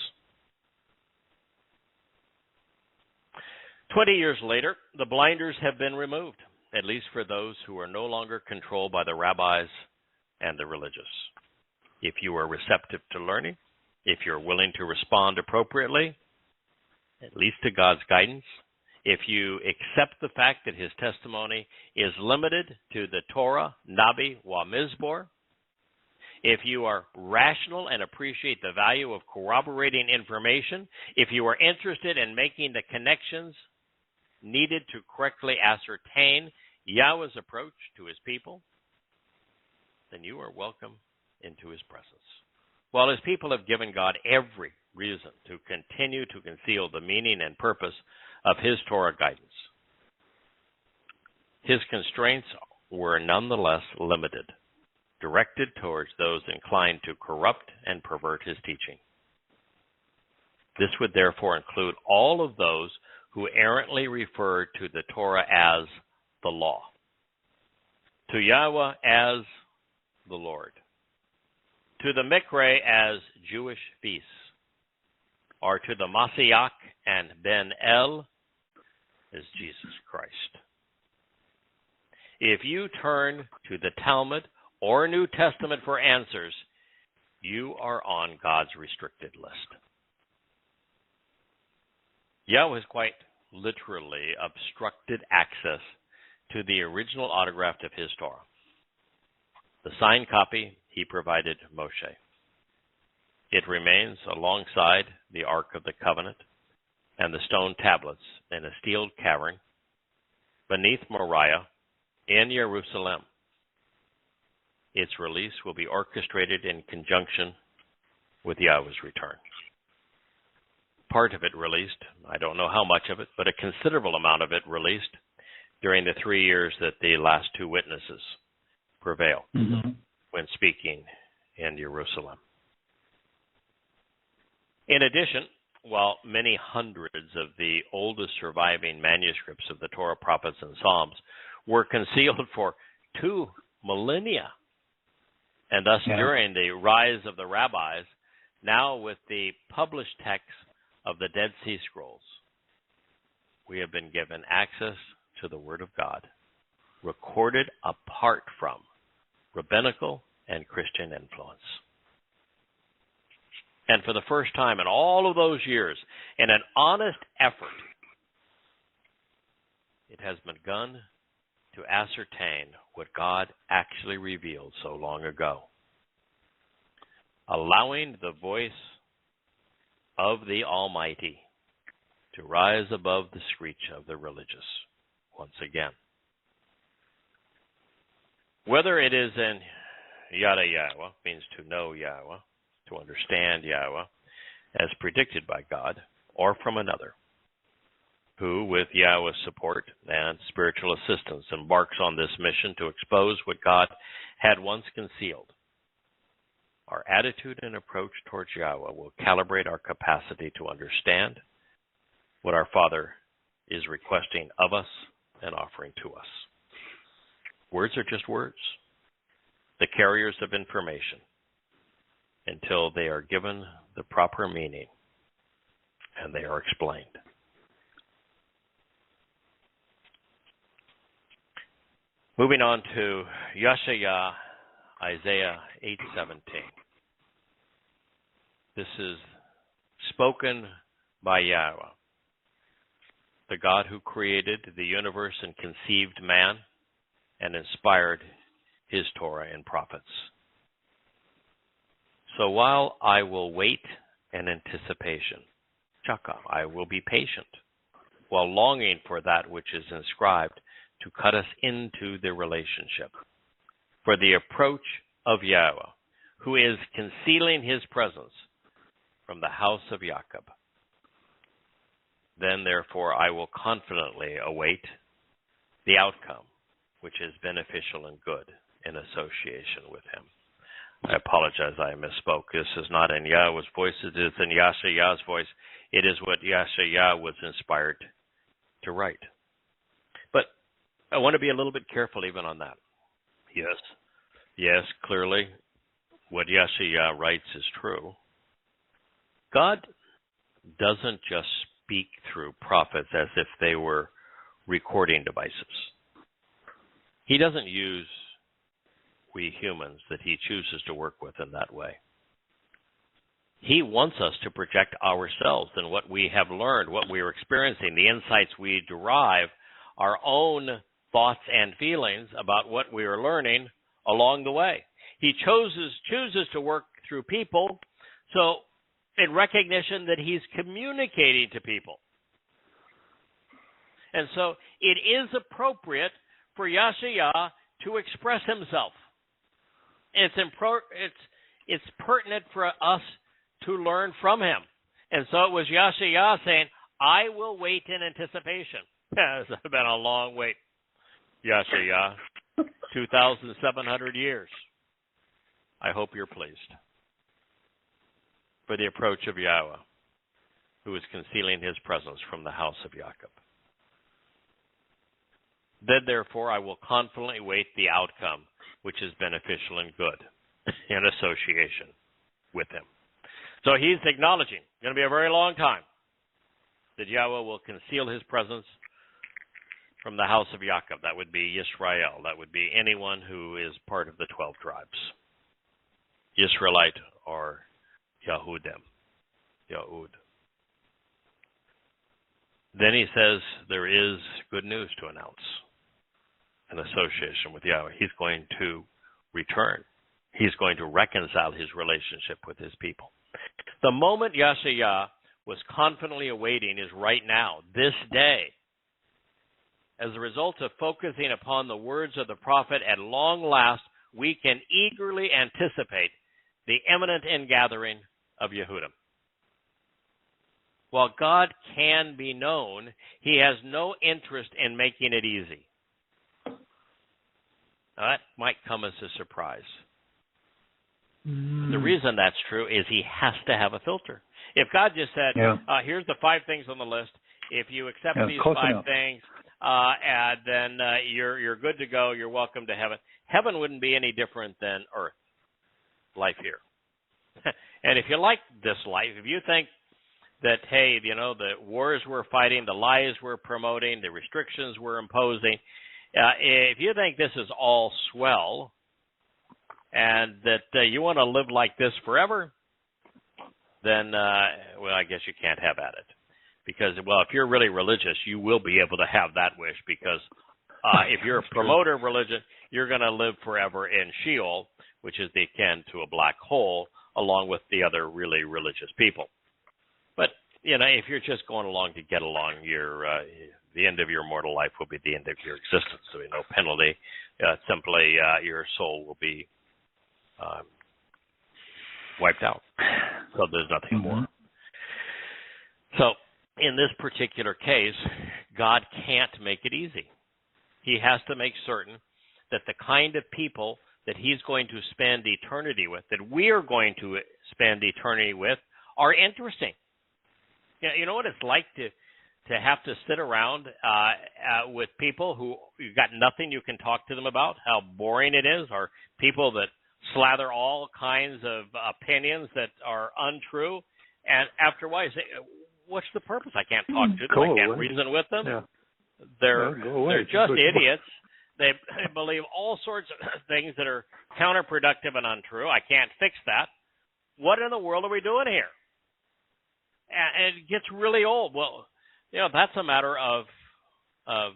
20 years later, the blinders have been removed, at least for those who are no longer controlled by the rabbis and the religious. If you are receptive to learning, if you're willing to respond appropriately, at least to God's guidance, if you accept the fact that his testimony is limited to the Torah, Nabi, wa Mizbor, if you are rational and appreciate the value of corroborating information, if you are interested in making the connections needed to correctly ascertain Yahweh's approach to his people, then you are welcome into his presence. While his people have given God every reason to continue to conceal the meaning and purpose of his Torah guidance, his constraints were nonetheless limited, directed towards those inclined to corrupt and pervert his teaching. This would therefore include all of those who errantly refer to the Torah as the law, to Yahweh as the Lord, to the Mikre as Jewish feasts, or to the Mashiach and Ben El as Jesus Christ. If you turn to the Talmud or New Testament for answers, you are on God's restricted list. Yahweh has quite literally obstructed access to the original autograph of his Torah. The signed copy he provided Moshe. It remains alongside the Ark of the Covenant and the stone tablets in a steel cavern beneath Moriah in Jerusalem. Its release will be orchestrated in conjunction with Yahweh's return. Part of it released, I don't know how much of it, but a considerable amount of it released during the 3 years that the last 2 witnesses prevail when speaking in Jerusalem. In addition, while many hundreds of the oldest surviving manuscripts of the Torah, prophets, and Psalms were concealed for 2 millennia, and thus during the rise of the rabbis, now with the published texts of the Dead Sea Scrolls, we have been given access to the Word of God, recorded apart from rabbinical and Christian influence. And for the first time in all of those years, in an honest effort, it has begun to ascertain what God actually revealed so long ago, allowing the voice of the Almighty to rise above the screech of the religious once again. Whether it is in Yada Yahowah, means to know Yahweh, to understand Yahweh, as predicted by God, or from another, who, with Yahweh's support and spiritual assistance, embarks on this mission to expose what God had once concealed. Our attitude and approach towards Yahweh will calibrate our capacity to understand what our Father is requesting of us and offering to us. Words are just words, the carriers of information, until they are given the proper meaning and they are explained. Moving on to Yeshaya, Isaiah 8:17. This is spoken by Yahweh, the God who created the universe and conceived man and inspired his Torah and prophets. So while I will wait in anticipation, chaka, I will be patient, while longing for that which is inscribed to cut us into the relationship, for the approach of Yahweh, who is concealing his presence from the house of Jacob. Then, therefore, I will confidently await the outcome, which is beneficial and good in association with him. I apologize, I misspoke. This is not in Yahweh's voice, it is in Yah's voice. It is what Yah was inspired to write. But I want to be a little bit careful even on that. Yes, clearly, what Yah writes is true. God doesn't just speak through prophets as if they were recording devices. He doesn't use we humans that he chooses to work with in that way. He wants us to project ourselves and what we have learned, what we are experiencing, the insights we derive, our own thoughts and feelings about what we are learning along the way. He chooses to work through people, so in recognition that he's communicating to people. And so it is appropriate for Yahshua to express himself. It's pertinent for us to learn from him. And so it was Yahshua saying, I will wait in anticipation. It's been a long wait, Yahshua, 2,700 years. I hope you're pleased for the approach of Yahweh, who is concealing his presence from the house of Jacob. Then, therefore, I will confidently wait the outcome, which is beneficial and good, in association with him. So he's acknowledging, it's going to be a very long time, that Yahweh will conceal his presence from the house of Jacob. That would be Yisrael. That would be anyone who is part of the 12 tribes. Israelite or Yahud. Then he says there is good news to announce in association with Yahweh. He's going to return. He's going to reconcile his relationship with his people. The moment Yahshua was confidently awaiting is right now, this day. As a result of focusing upon the words of the prophet, at long last, we can eagerly anticipate the imminent ingathering of Yehudim. While God can be known, he has no interest in making it easy. Now, that might come as a surprise. The reason that's true is he has to have a filter. If God just said, here's the 5 things on the list, if you accept these 5 things, then you're good to go, you're welcome to heaven. Heaven wouldn't be any different than earth, life here. And if you like this life, if you think that, hey, the wars we're fighting, the lies we're promoting, the restrictions we're imposing, if you think this is all swell and that you want to live like this forever, then, I guess you can't have at it. Because, if you're really religious, you will be able to have that wish because if you're a promoter of religion, you're going to live forever in Sheol, which is akin to a black hole, along with the other really religious people. But, if you're just going along to get along, the end of your mortal life will be the end of your existence. So no penalty. Simply your soul will be wiped out. So there's nothing more. So in this particular case, God can't make it easy. He has to make certain that the kind of people that he's going to spend eternity with, that we are going to spend eternity with, are interesting. You know what it's like to have to sit around with people who you've got nothing you can talk to them about, how boring it is, or people that slather all kinds of opinions that are untrue, and after a while you say, what's the purpose? I can't talk to them. I can't reason with them. Yeah. They're just idiots. They believe all sorts of things that are counterproductive and untrue. I can't fix that. What in the world are we doing here? And it gets really old. Well, that's a matter of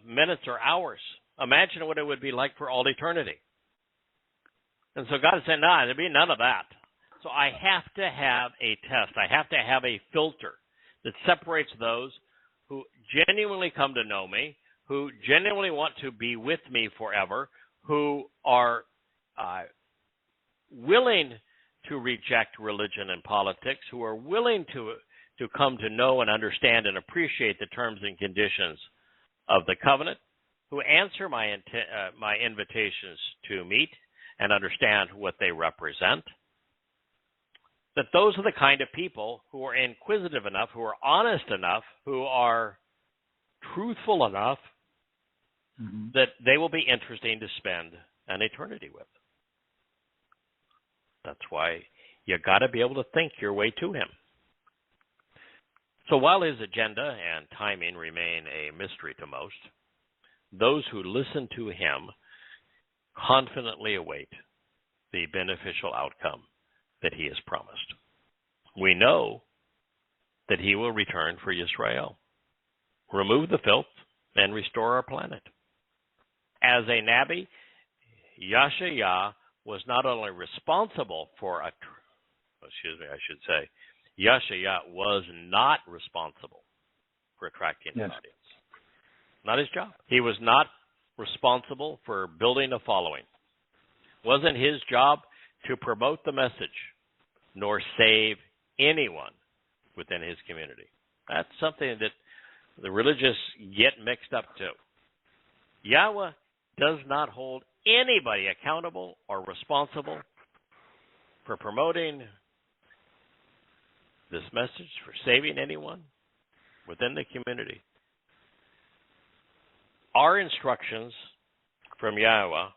minutes or hours. Imagine what it would be like for all eternity. And so God is saying, there'll be none of that. So I have to have a test. I have to have a filter that separates those who genuinely come to know me, who genuinely want to be with me forever, who are willing to reject religion and politics, who are willing to come to know and understand and appreciate the terms and conditions of the covenant, who answer my invitations to meet and understand what they represent, that those are the kind of people who are inquisitive enough, who are honest enough, who are truthful enough that they will be interesting to spend an eternity with. That's why you got to be able to think your way to him. So while his agenda and timing remain a mystery to most, those who listen to him confidently await the beneficial outcome that he has promised. We know that he will return for Israel, remove the filth, and restore our planet. As a Nabi, Yahowah was not only responsible for Yahowah was not responsible for attracting an audience. Not his job. He was not responsible for building a following. Wasn't his job to promote the message, nor save anyone within his community. That's something that the religious get mixed up to. Yahweh does not hold anybody accountable or responsible for promoting this message, for saving anyone within the community. Our instructions from Yahweh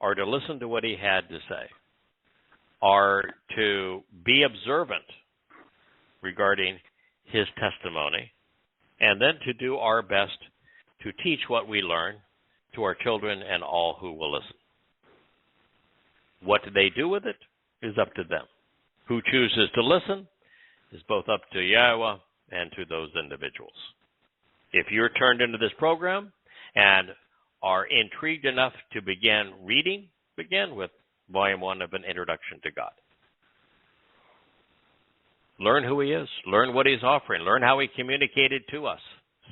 are to listen to what he had to say, are to be observant regarding his testimony, and then to do our best to teach what we learn to our children and all who will listen. What they do with it is up to them. Who chooses to listen is both up to Yahweh and to those individuals. If you're turned into this program and are intrigued enough to begin reading, begin with Volume 1 of An Introduction to God. Learn who he is. Learn what he's offering. Learn how he communicated to us.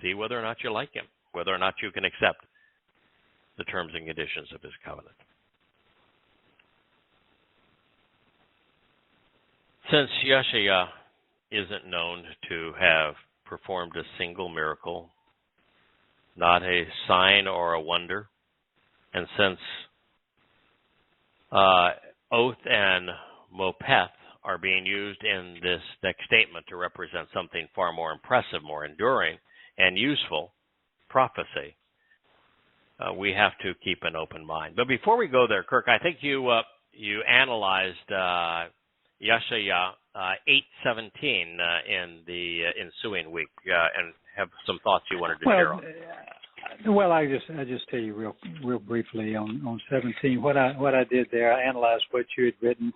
See whether or not you like him, whether or not you can accept the terms and conditions of his covenant. Since Yahowah isn't known to have performed a single miracle, not a sign or a wonder, and since oath and mopeth are being used in this next statement to represent something far more impressive, more enduring, and useful, prophecy, we have to keep an open mind. But before we go there, Kirk, I think you analyzed Yahowah 8:17 in the ensuing week, and have some thoughts you wanted to share on. Well, I just tell you real briefly on 17 what I did there. I analyzed what you had written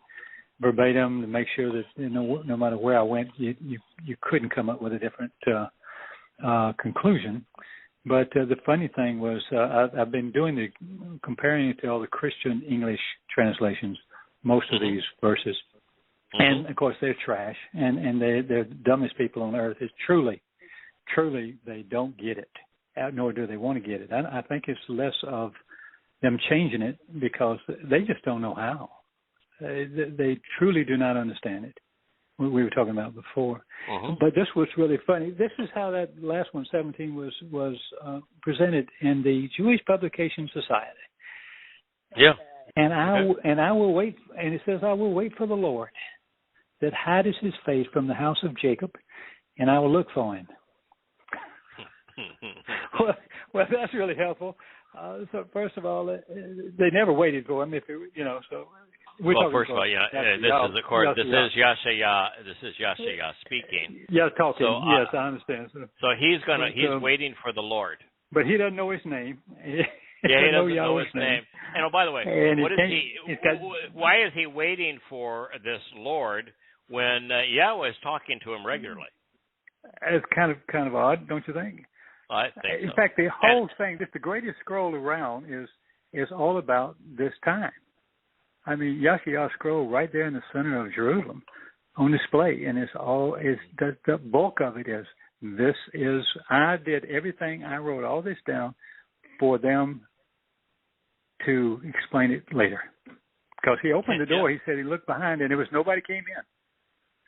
verbatim to make sure that no matter where I went, you couldn't come up with a different conclusion. But the funny thing was, I've been comparing it to all the Christian English translations, most of these verses, and of course they're trash, and they're the dumbest people on earth. It's truly they don't get it, nor do they want to get it. I think it's less of them changing it because they just don't know how. They truly do not understand it. We were talking about before. But this was really funny. This is how that last one, 17, was presented in the Jewish Publication Society. Yeah. And I will wait. And it says, I will wait for the Lord that hides his face from the house of Jacob, and I will look for him. Well, that's really helpful. So first of all, they never waited for him. So. Well, first of all, this is Yahowah speaking. Yeah, talking. So, yes, I understand. So he's waiting for the Lord. But he doesn't know his name. He doesn't know his name. And by the way, why is he waiting for this Lord when Yahweh is talking to him regularly? It's kind of odd, don't you think? I think In fact, the whole thing, just the greatest scroll around, is all about this time. I mean, Yahowah scroll right there in the center of Jerusalem on display, and the bulk of it is I did everything, I wrote all this down for them to explain it later. Because he opened the door, he said he looked behind, and there was nobody came in.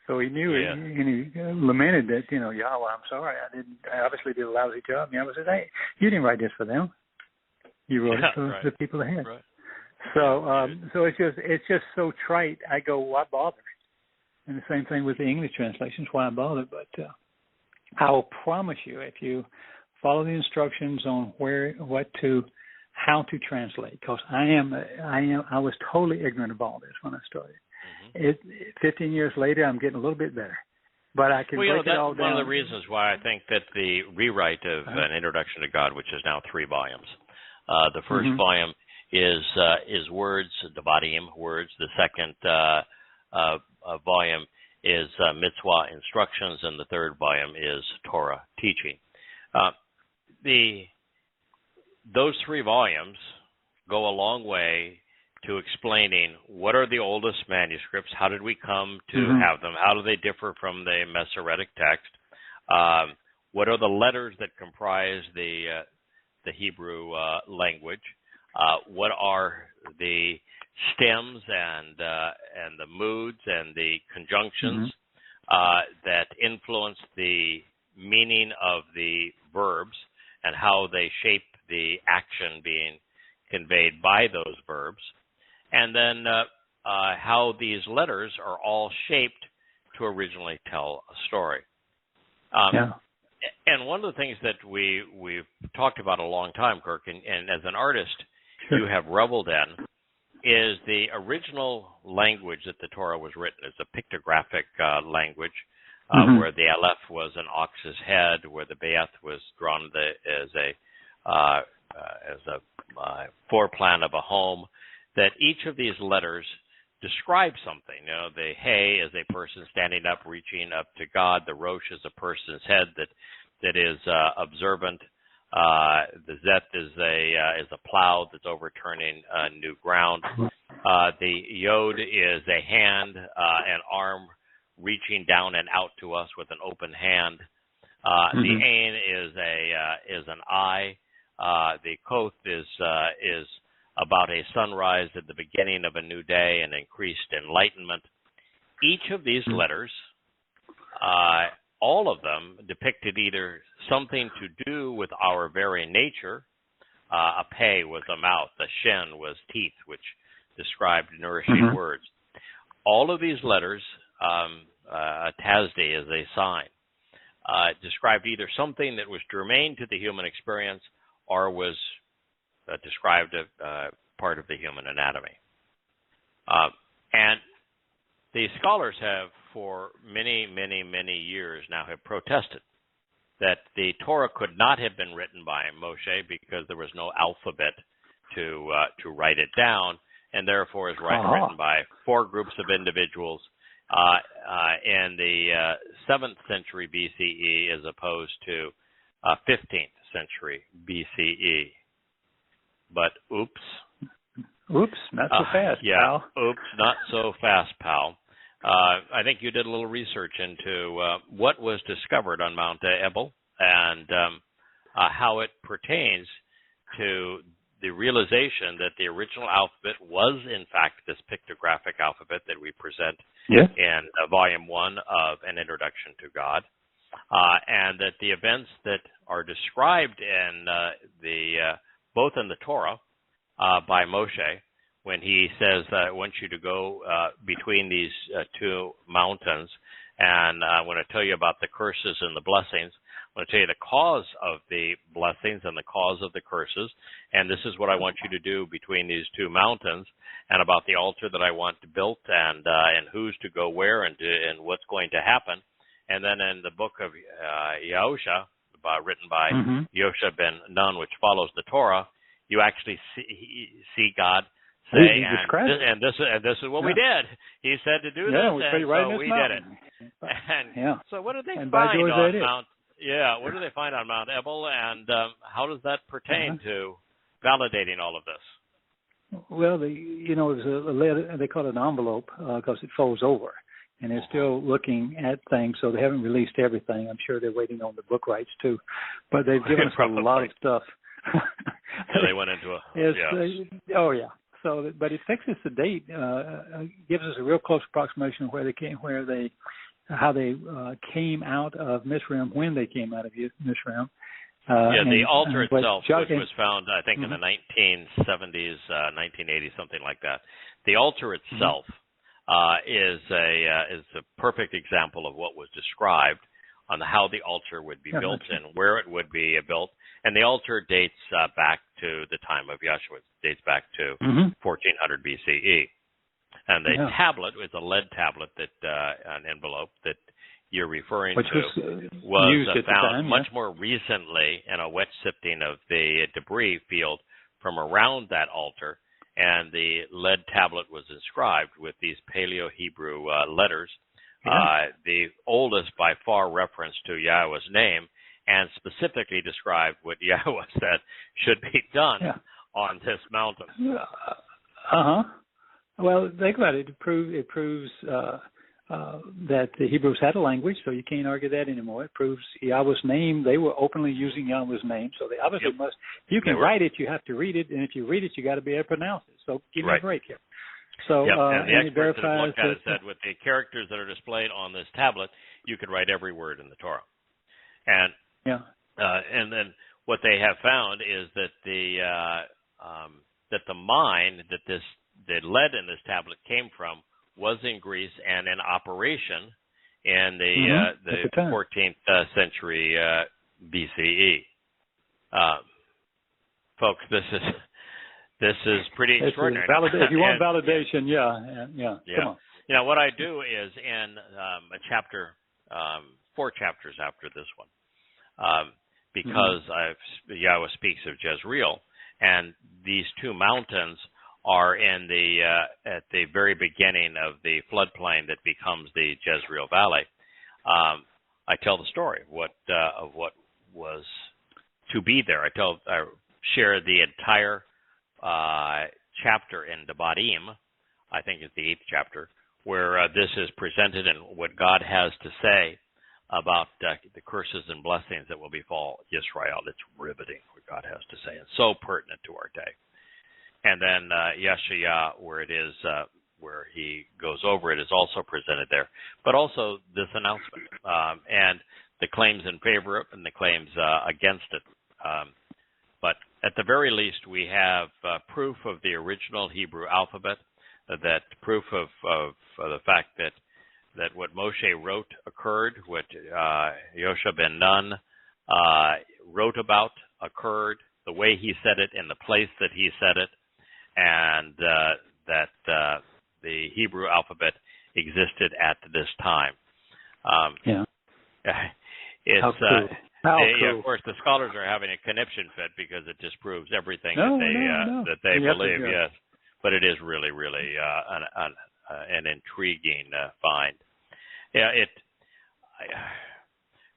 So he knew it, and he lamented that, Yahweh, I'm sorry, I obviously did a lousy job. And Yahweh said, hey, you didn't write this for them. You wrote it for the people ahead. Right. So it's just so trite. I go, why bother? And the same thing with the English translations, why I bother. But I will promise you, if you follow the instructions on how to translate, because I was totally ignorant of all this when I started. 15 years later, I'm getting a little bit better. But I can break it all down. One of the reasons why I think that the rewrite of An Introduction to God, which is now 3 volumes, the first volume is words, Devarim, words. The second volume is Mitzvah, instructions, and the third volume is Torah, teaching. Those 3 volumes go a long way to explaining what are the oldest manuscripts, how did we come to have them, how do they differ from the Masoretic text, what are the letters that comprise the Hebrew language, what are the stems and the moods and the conjunctions that influence the meaning of the verbs and how they shape the action being conveyed by those verbs. And then how these letters are all shaped to originally tell a story. And one of the things that we've talked about a long time, Kirk, and as an artist you have reveled in, is the original language that the Torah was written is a pictographic language, where the Aleph was an ox's head, where the Be'eth was drawn as a floor plan of a home, that each of these letters describe something. You know, the Hey is a person standing up, reaching up to God. The Rosh is a person's head that is observant. The Zet is a plow that's overturning new ground. The Yod is a hand, an arm reaching down and out to us with an open hand. The Ain is an eye. The Koth is about a sunrise at the beginning of a new day and increased enlightenment. Each of these letters, all of them depicted either something to do with our very nature. A Pei was a mouth, a Shin was teeth, which described nourishing words. All of these letters, a Tazdi is a sign, described either something that was germane to the human experience or was described a part of the human anatomy. And the scholars have, for many, many, many years now, have protested that the Torah could not have been written by Moshe because there was no alphabet to write it down, and therefore is written by 4 groups of individuals in the 7th century BCE as opposed to 15th century BCE. But oops, not so fast, pal. Oops, not so fast, pal. I think you did a little research into what was discovered on Mount Ebal and how it pertains to the realization that the original alphabet was, in fact, this pictographic alphabet that we present in Volume 1 of An Introduction to God, and that the events that are described in both in the Torah by Moshe, when he says that I want you to go between these 2 mountains, and I want to tell you about the curses and the blessings. I want to tell you the cause of the blessings and the cause of the curses, and this is what I want you to do between these 2 mountains, and about the altar that I want built, and who's to go where, and what's going to happen. And then in the book of Yahusha, written by Yosha ben Nun, which follows the Torah, you actually see God say, and this is what we did. He said to do this, and so we did it. And so what did they find on Mount? What do they find on Mount Ebal, and how does that pertain to validating all of this? Well, it was a letter. They call it an envelope because it folds over, and they're still looking at things, so they haven't released everything. I'm sure they're waiting on the book rights too, but they've given us a lot of stuff. They went into a So, but it fixes the date, gives us a real close approximation of how they came out of Mizraim, when they came out of Mizraim. The altar itself, which was found, I think, in the 1970s, 1980s, something like that. The altar itself is a perfect example of what was described on how the altar would be built and where it would be built. And the altar dates back to the time of Yeshua. It dates back to 1400 BCE. And the tablet was a lead tablet that an envelope that you're referring Which to was used at found the time, much more recently in a wet sifting of the debris field from around that altar, and the lead tablet was inscribed with these Paleo-Hebrew letters, the oldest by far reference to Yahweh's name, and specifically described what Yahweh said should be done on this mountain. Well, think about it. It proves that the Hebrews had a language, so you can't argue that anymore. It proves Yahweh's name. They were openly using Yahweh's name, so they obviously must. If you can write it, you have to read it, and if you read it, you got to be able to pronounce it. So give me a break here. So and the and experts that have looked at it said with the characters that are displayed on this tablet, you could write every word in the Torah. And and then what they have found is that the mine that the lead in this tablet came from was in Greece and in operation in the 14th century BCE. Folks, this is pretty extraordinary. If you want validation, come on. You know, what I do is in a chapter, 4 chapters after this one, because Yahweh speaks of Jezreel, and these 2 mountains are in at the very beginning of the floodplain that becomes the Jezreel Valley. I tell the story of what was to be there. I share the entire chapter in Devarim, I think it's the 8th chapter, where this is presented and what God has to say about the curses and blessings that will befall Israel. It's riveting what God has to say. It's so pertinent to our day. And then Yeshaya, where it is, where he goes over it, is also presented there. But also this announcement and the claims in favor of it and the claims against it. But at the very least, we have proof of the original Hebrew alphabet, that proof of the fact that what Moshe wrote occurred, what Yosha ben Nun wrote about occurred, the way he said it in the place that he said it, and that the Hebrew alphabet existed at this time. It's of course, the scholars are having a conniption fit because it disproves everything that they believe. Yes, but it is really, really an intriguing find.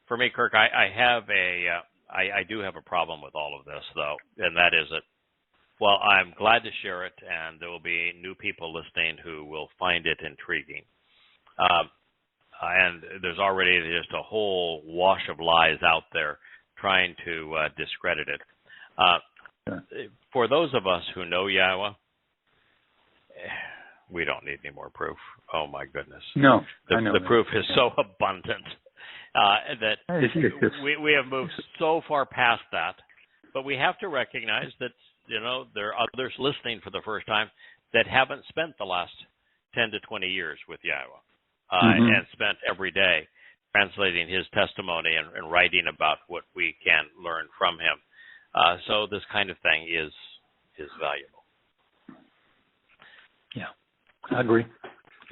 For me, Kirk, I do have a problem with all of this, though, and that is that. Well, I'm glad to share it, and there will be new people listening who will find it intriguing. And there's already just a whole wash of lies out there trying to discredit it. For those of us who know Yahweh, we don't need any more proof. Oh, my goodness. No, the proof is so abundant that we have moved so far past that. But we have to recognize that, there are others listening for the first time that haven't spent the last 10 to 20 years with Yahweh and spent every day translating his testimony and writing about what we can learn from him. So this kind of thing is valuable. Yeah, I agree.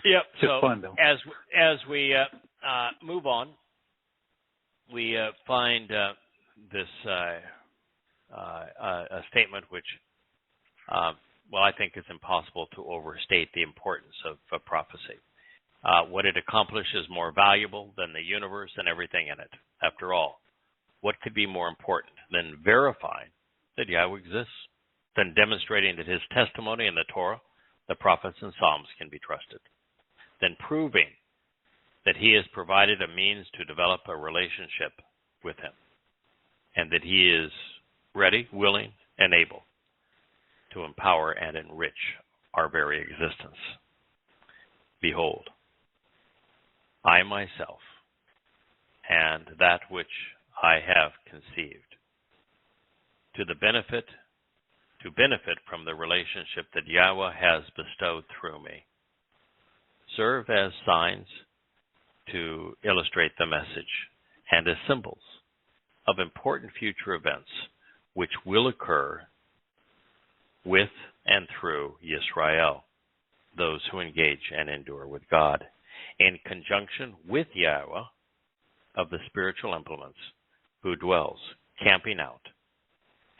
Yep. Just fun, though. As we move on, we find this a statement which, I think it's impossible to overstate the importance of prophecy. What it accomplishes more valuable than the universe and everything in it. After all, what could be more important than verifying that Yahweh exists, than demonstrating that his testimony in the Torah, the prophets and Psalms can be trusted, than proving that he has provided a means to develop a relationship with him, and that he is ready, willing, and able to empower and enrich our very existence. Behold, I myself and that which I have conceived, to benefit from the relationship that Yahweh has bestowed through me. serve as signs to illustrate the message and as symbols of important future events which will occur with and through Yisrael, those who engage and endure with God, in conjunction with Yahowah of the spiritual implements who dwells camping out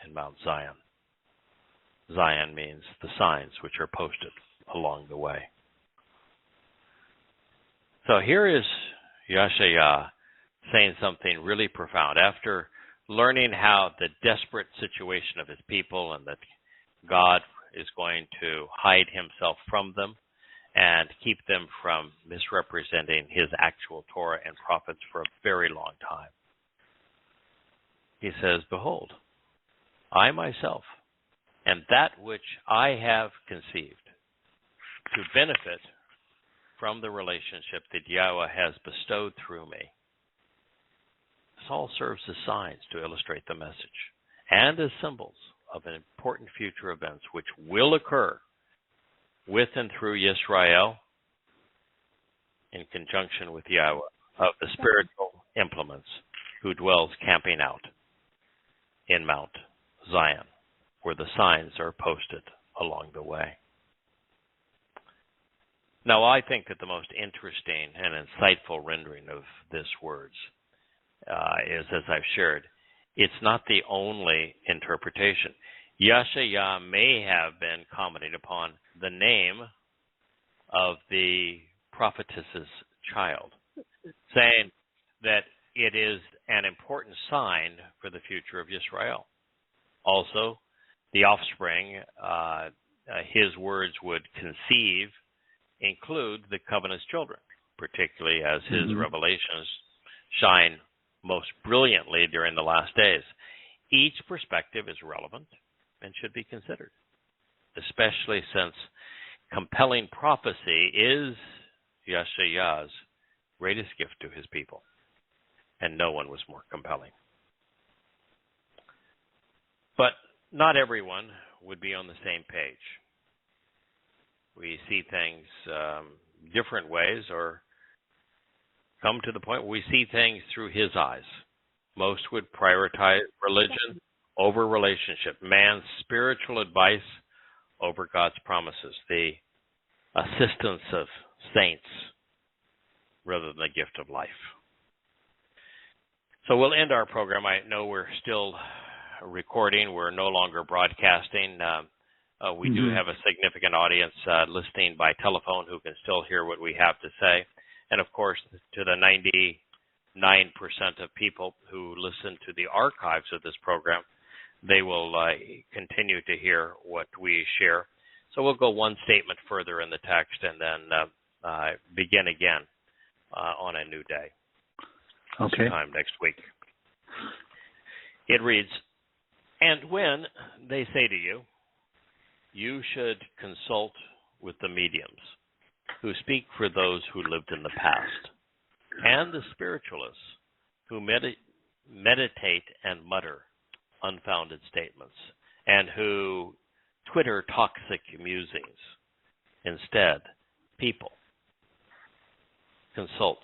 in Mount Zion. Zion means the signs which are posted along the way. So here is Yahowah saying something really profound. After learning how the desperate situation of his people and that God is going to hide himself from them and keep them from misrepresenting his actual Torah and prophets for a very long time. He says, behold, I myself am that which I have conceived to benefit from the relationship that Yahowah has bestowed through me. This all serves as signs to illustrate the message and as symbols of important future events which will occur with and through Yisrael in conjunction with Yahowah of the spiritual implements who dwells camping out in Mount Zion, where the signs are posted along the way. Now, I think that the most interesting and insightful rendering of this words is, as I've shared, it's not the only interpretation. Yahowah may have been commenting upon the name of the prophetess's child, saying that it is an important sign for the future of Israel. Also, the offspring, his words would conceive, include the covenant's children, particularly as his revelations shine most brilliantly during the last days. Each perspective is relevant and should be considered, especially since compelling prophecy is Yahowah's greatest gift to his people, and no one was more compelling. But not everyone would be on the same page. We see things different ways, or come to the point where we see things through his eyes. Most would prioritize religion over relationship, man's spiritual advice over God's promises, the assistance of saints rather than the gift of life. So we'll end our program. I know we're still recording. We're no longer broadcasting. We do have a significant audience listening by telephone who can still hear what we have to say. And, of course, to the 99% of people who listen to the archives of this program, they will continue to hear what we share. So we'll go one statement further in the text and then begin again on a new day. Okay. Sometime next week. It reads, "And when they say to you, you should consult with the mediums who speak for those who lived in the past, and the spiritualists who meditate and mutter unfounded statements, and who twitter toxic musings. Instead, people consult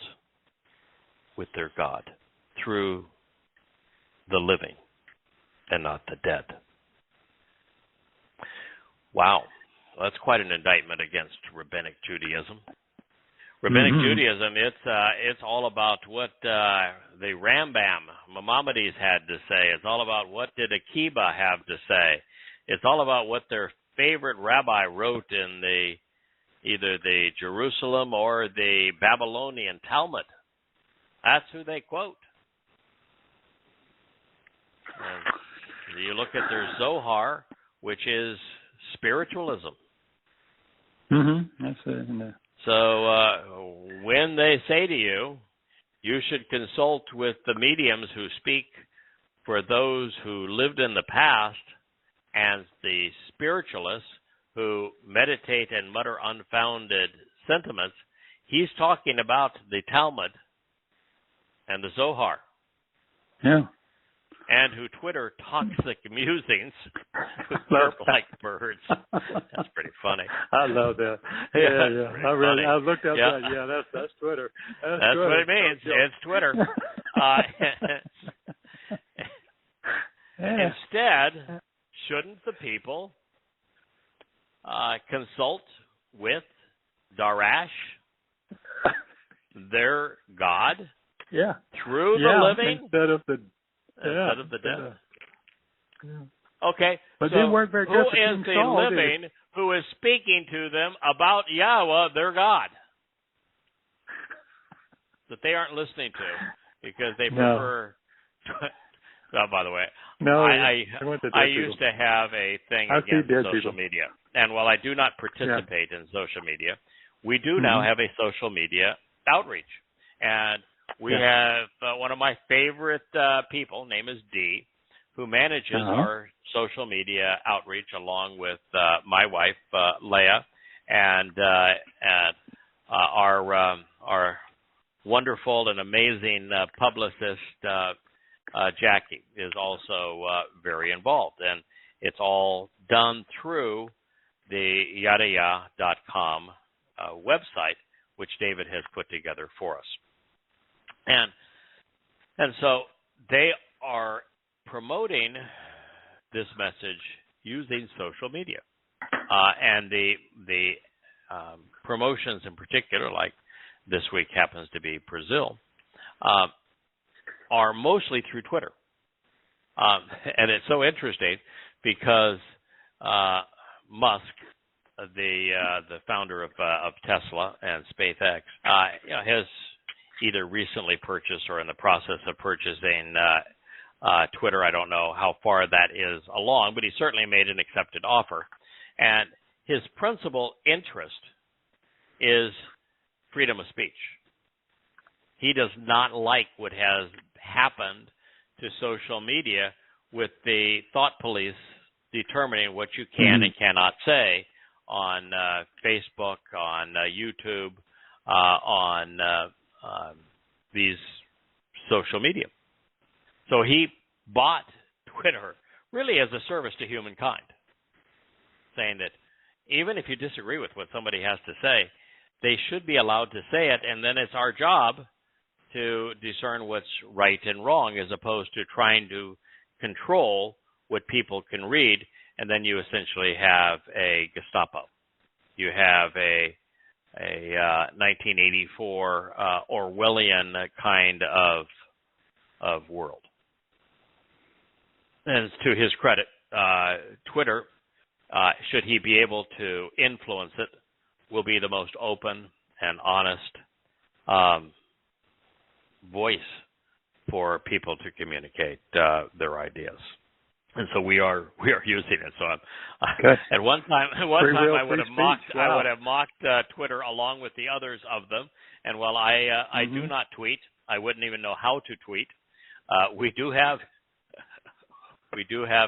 with their God through the living and not the dead." Wow, well, that's quite an indictment against Rabbinic Judaism. Rabbinic Judaism, it's all about what the Rambam, Maimonides had to say. It's all about what did Akiba have to say. It's all about what their favorite rabbi wrote in either the Jerusalem or the Babylonian Talmud. That's who they quote. And you look at their Zohar, which is spiritualism. That's it. So when they say to you, you should consult with the mediums who speak for those who lived in the past, and the spiritualists who meditate and mutter unfounded sentiments, he's talking about the Talmud and the Zohar. Yeah. and who Twitter toxic musings who chirp like birds. That's pretty funny. I love that. Yeah. I looked up that. Yeah, that's Twitter. That's Twitter. What it means. It's Twitter. Instead, shouldn't the people consult with Darash, their God, through the living instead of the dead? Okay, but so they weren't very good who for is King the Saul, living who is speaking to them about Yahweh, their God, that they aren't listening to because they prefer... Oh, by the way, I used to have a thing against social media. And while I do not participate in social media, we do now have a social media outreach. And we have one of my favorite people, name is Dee, who manages our social media outreach along with my wife, Leah, and our wonderful and amazing publicist, Jackie, is also very involved. And it's all done through the YadaYah.com website, which David has put together for us. And so they are promoting this message using social media. And the promotions in particular, like this week happens to be Brazil, are mostly through Twitter. And it's so interesting because Musk, the founder of Tesla and SpaceX, has either recently purchased or in the process of purchasing Twitter. I don't know how far that is along, but he certainly made an accepted offer. And his principal interest is freedom of speech. He does not like what has happened to social media with the thought police determining what you can and cannot say on Facebook, on YouTube, on these social media. So he bought Twitter really as a service to humankind, saying that even if you disagree with what somebody has to say, they should be allowed to say it, and then it's our job to discern what's right and wrong, as opposed to trying to control what people can read, and then you essentially have a Gestapo. You have a 1984 Orwellian kind of world. And to his credit, Twitter, should he be able to influence it, will be the most open and honest voice for people to communicate their ideas. And so we are using it. So at one time I would have mocked Twitter along with the others of them. And while I do not tweet, I wouldn't even know how to tweet. We do have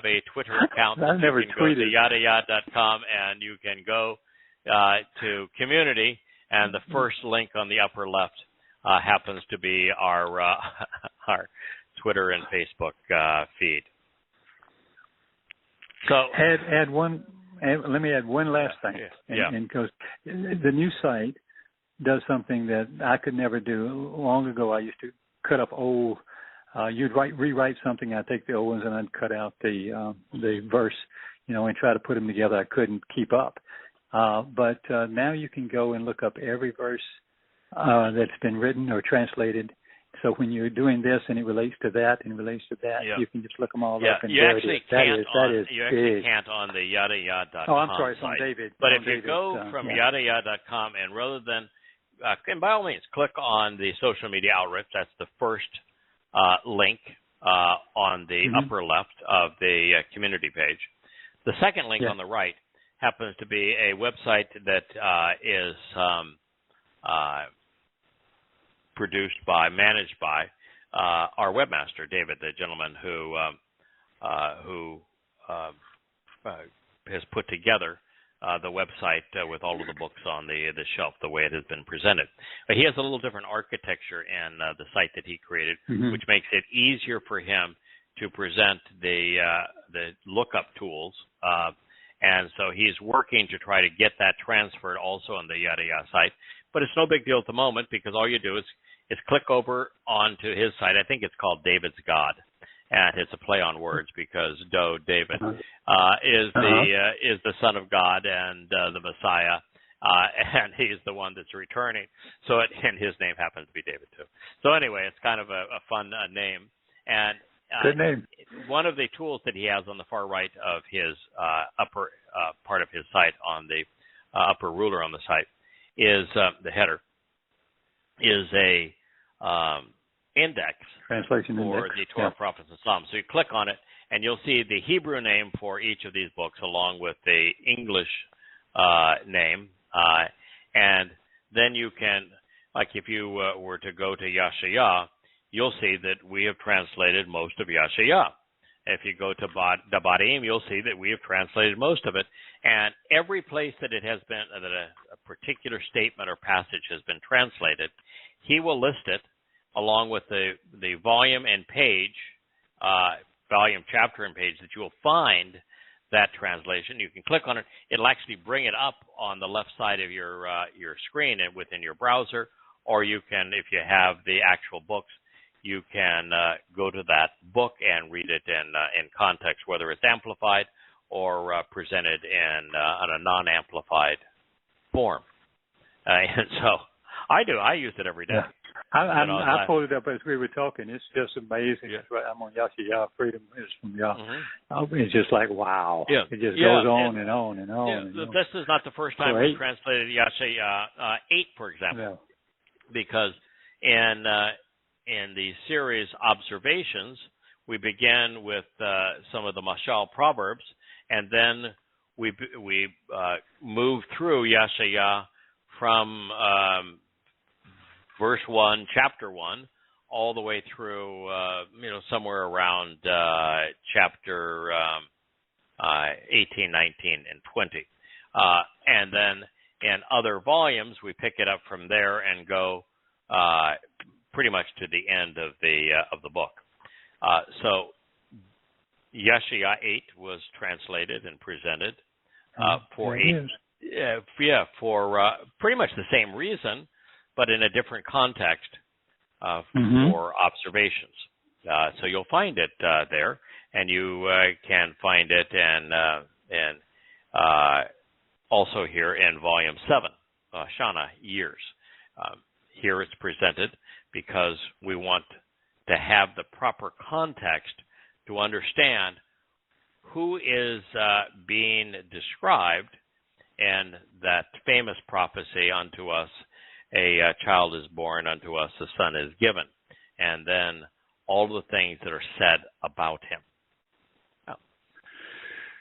a Twitter account. I never tweeted. Go to YadaYah.com and you can go to community, and the first link on the upper left happens to be our Twitter and Facebook feed. So let me add one last thing. And because the new site does something that I could never do. Long ago, I used to cut up old. You'd rewrite something. I'd take the old ones and I'd cut out the verse, and try to put them together. I couldn't keep up. But now you can go and look up every verse that's been written or translated. So when you're doing this and it relates to that and relates to that, you can just look them all up. And you actually can't on the YadaYah.com Oh, I'm sorry, site. From David. But if you go from YadaYah.com and rather than, and by all means, click on the social media outreach. That's the first link on the upper left of the community page. The second link on the right happens to be a website that is managed by our webmaster, David, the gentleman who has put together the website with all of the books on the shelf, the way it has been presented. But he has a little different architecture in the site that he created, which makes it easier for him to present the lookup tools, and so he's working to try to get that transferred also on the Yada Yah site. But it's no big deal at the moment, because all you do is click over onto his site. I think it's called David's God, and it's a play on words, because David is the Son of God and the Messiah, and he's the one that's returning. So and his name happens to be David too. So anyway, it's kind of a fun name. And good name. One of the tools that he has on the far right of his upper part of his site, on the upper ruler on the site, is the header, is a index translation for index. the Torah, Prophets, and Psalms. So you click on it, and you'll see the Hebrew name for each of these books, along with the English name. And then you can, like if you were to go to Yashayah, you'll see that we have translated most of Yashayah. If you go to Dabarim, you'll see that we have translated most of it. And every place that it has been, that a particular statement or passage has been translated, he will list it along with the volume and page, volume, chapter, and page that you will find that translation. You can click on it. It'll actually bring it up on the left side of your screen and within your browser, or you can, if you have the actual books, you can go to that book and read it in context, whether it's amplified or presented in a non-amplified form. And so I use it every day. Yeah. I pulled it up as we were talking. It's just amazing. Yeah. I'm on Yah. Freedom is from Yah. Mm-hmm. It's just like, wow. Yeah. It just goes on and on and on. Yeah. And on. This is not the first time we've translated Yashayah 8, for example, because in the series Observations, we began with some of the Mashal Proverbs, and then we moved through Yashayah from verse 1, chapter 1, all the way through, somewhere around chapter 18, 19, and 20. And then in other volumes, we pick it up from there and go pretty much to the end of the book. So Yashayah 8 was translated and presented for pretty much the same reason, but in a different context for observations. So you'll find it there, and you can find it and also here in Volume 7, Shana, Years. Here it's presented because we want to have the proper context to understand who is being described in that famous prophecy, unto us a child is born, unto us a son is given, and then all the things that are said about him. Now,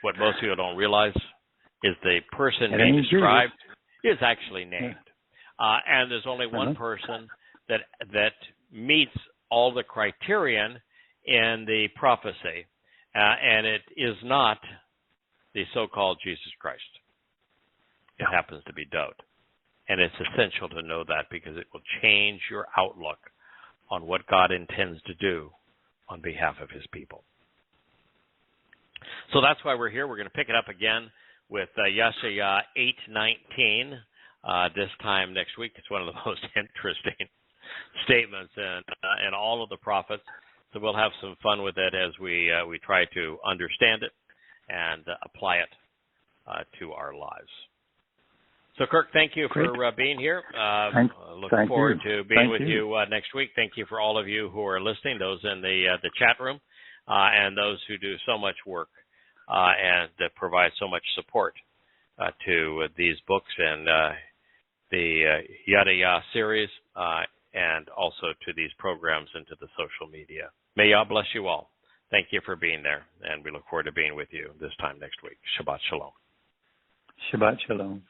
what most people don't realize is the person being described is actually named. And there's only one person that meets all the criterion in the prophecy, and it is not the so-called Jesus Christ. It happens to be Dowd. And it's essential to know that, because it will change your outlook on what God intends to do on behalf of his people. So that's why we're here. We're going to pick it up again with Yashayah 8:19 this time next week. It's one of the most interesting statements in all of the prophets. So we'll have some fun with it as we try to understand it and apply it to our lives. So, Kirk, thank you for being here. Looking forward to being with you next week. Thank you for all of you who are listening, those in the chat room, and those who do so much work and provide so much support to these books and the Yada Yah series, and also to these programs and to the social media. May Yah bless you all. Thank you for being there, and we look forward to being with you this time next week. Shabbat Shalom. Shabbat Shalom.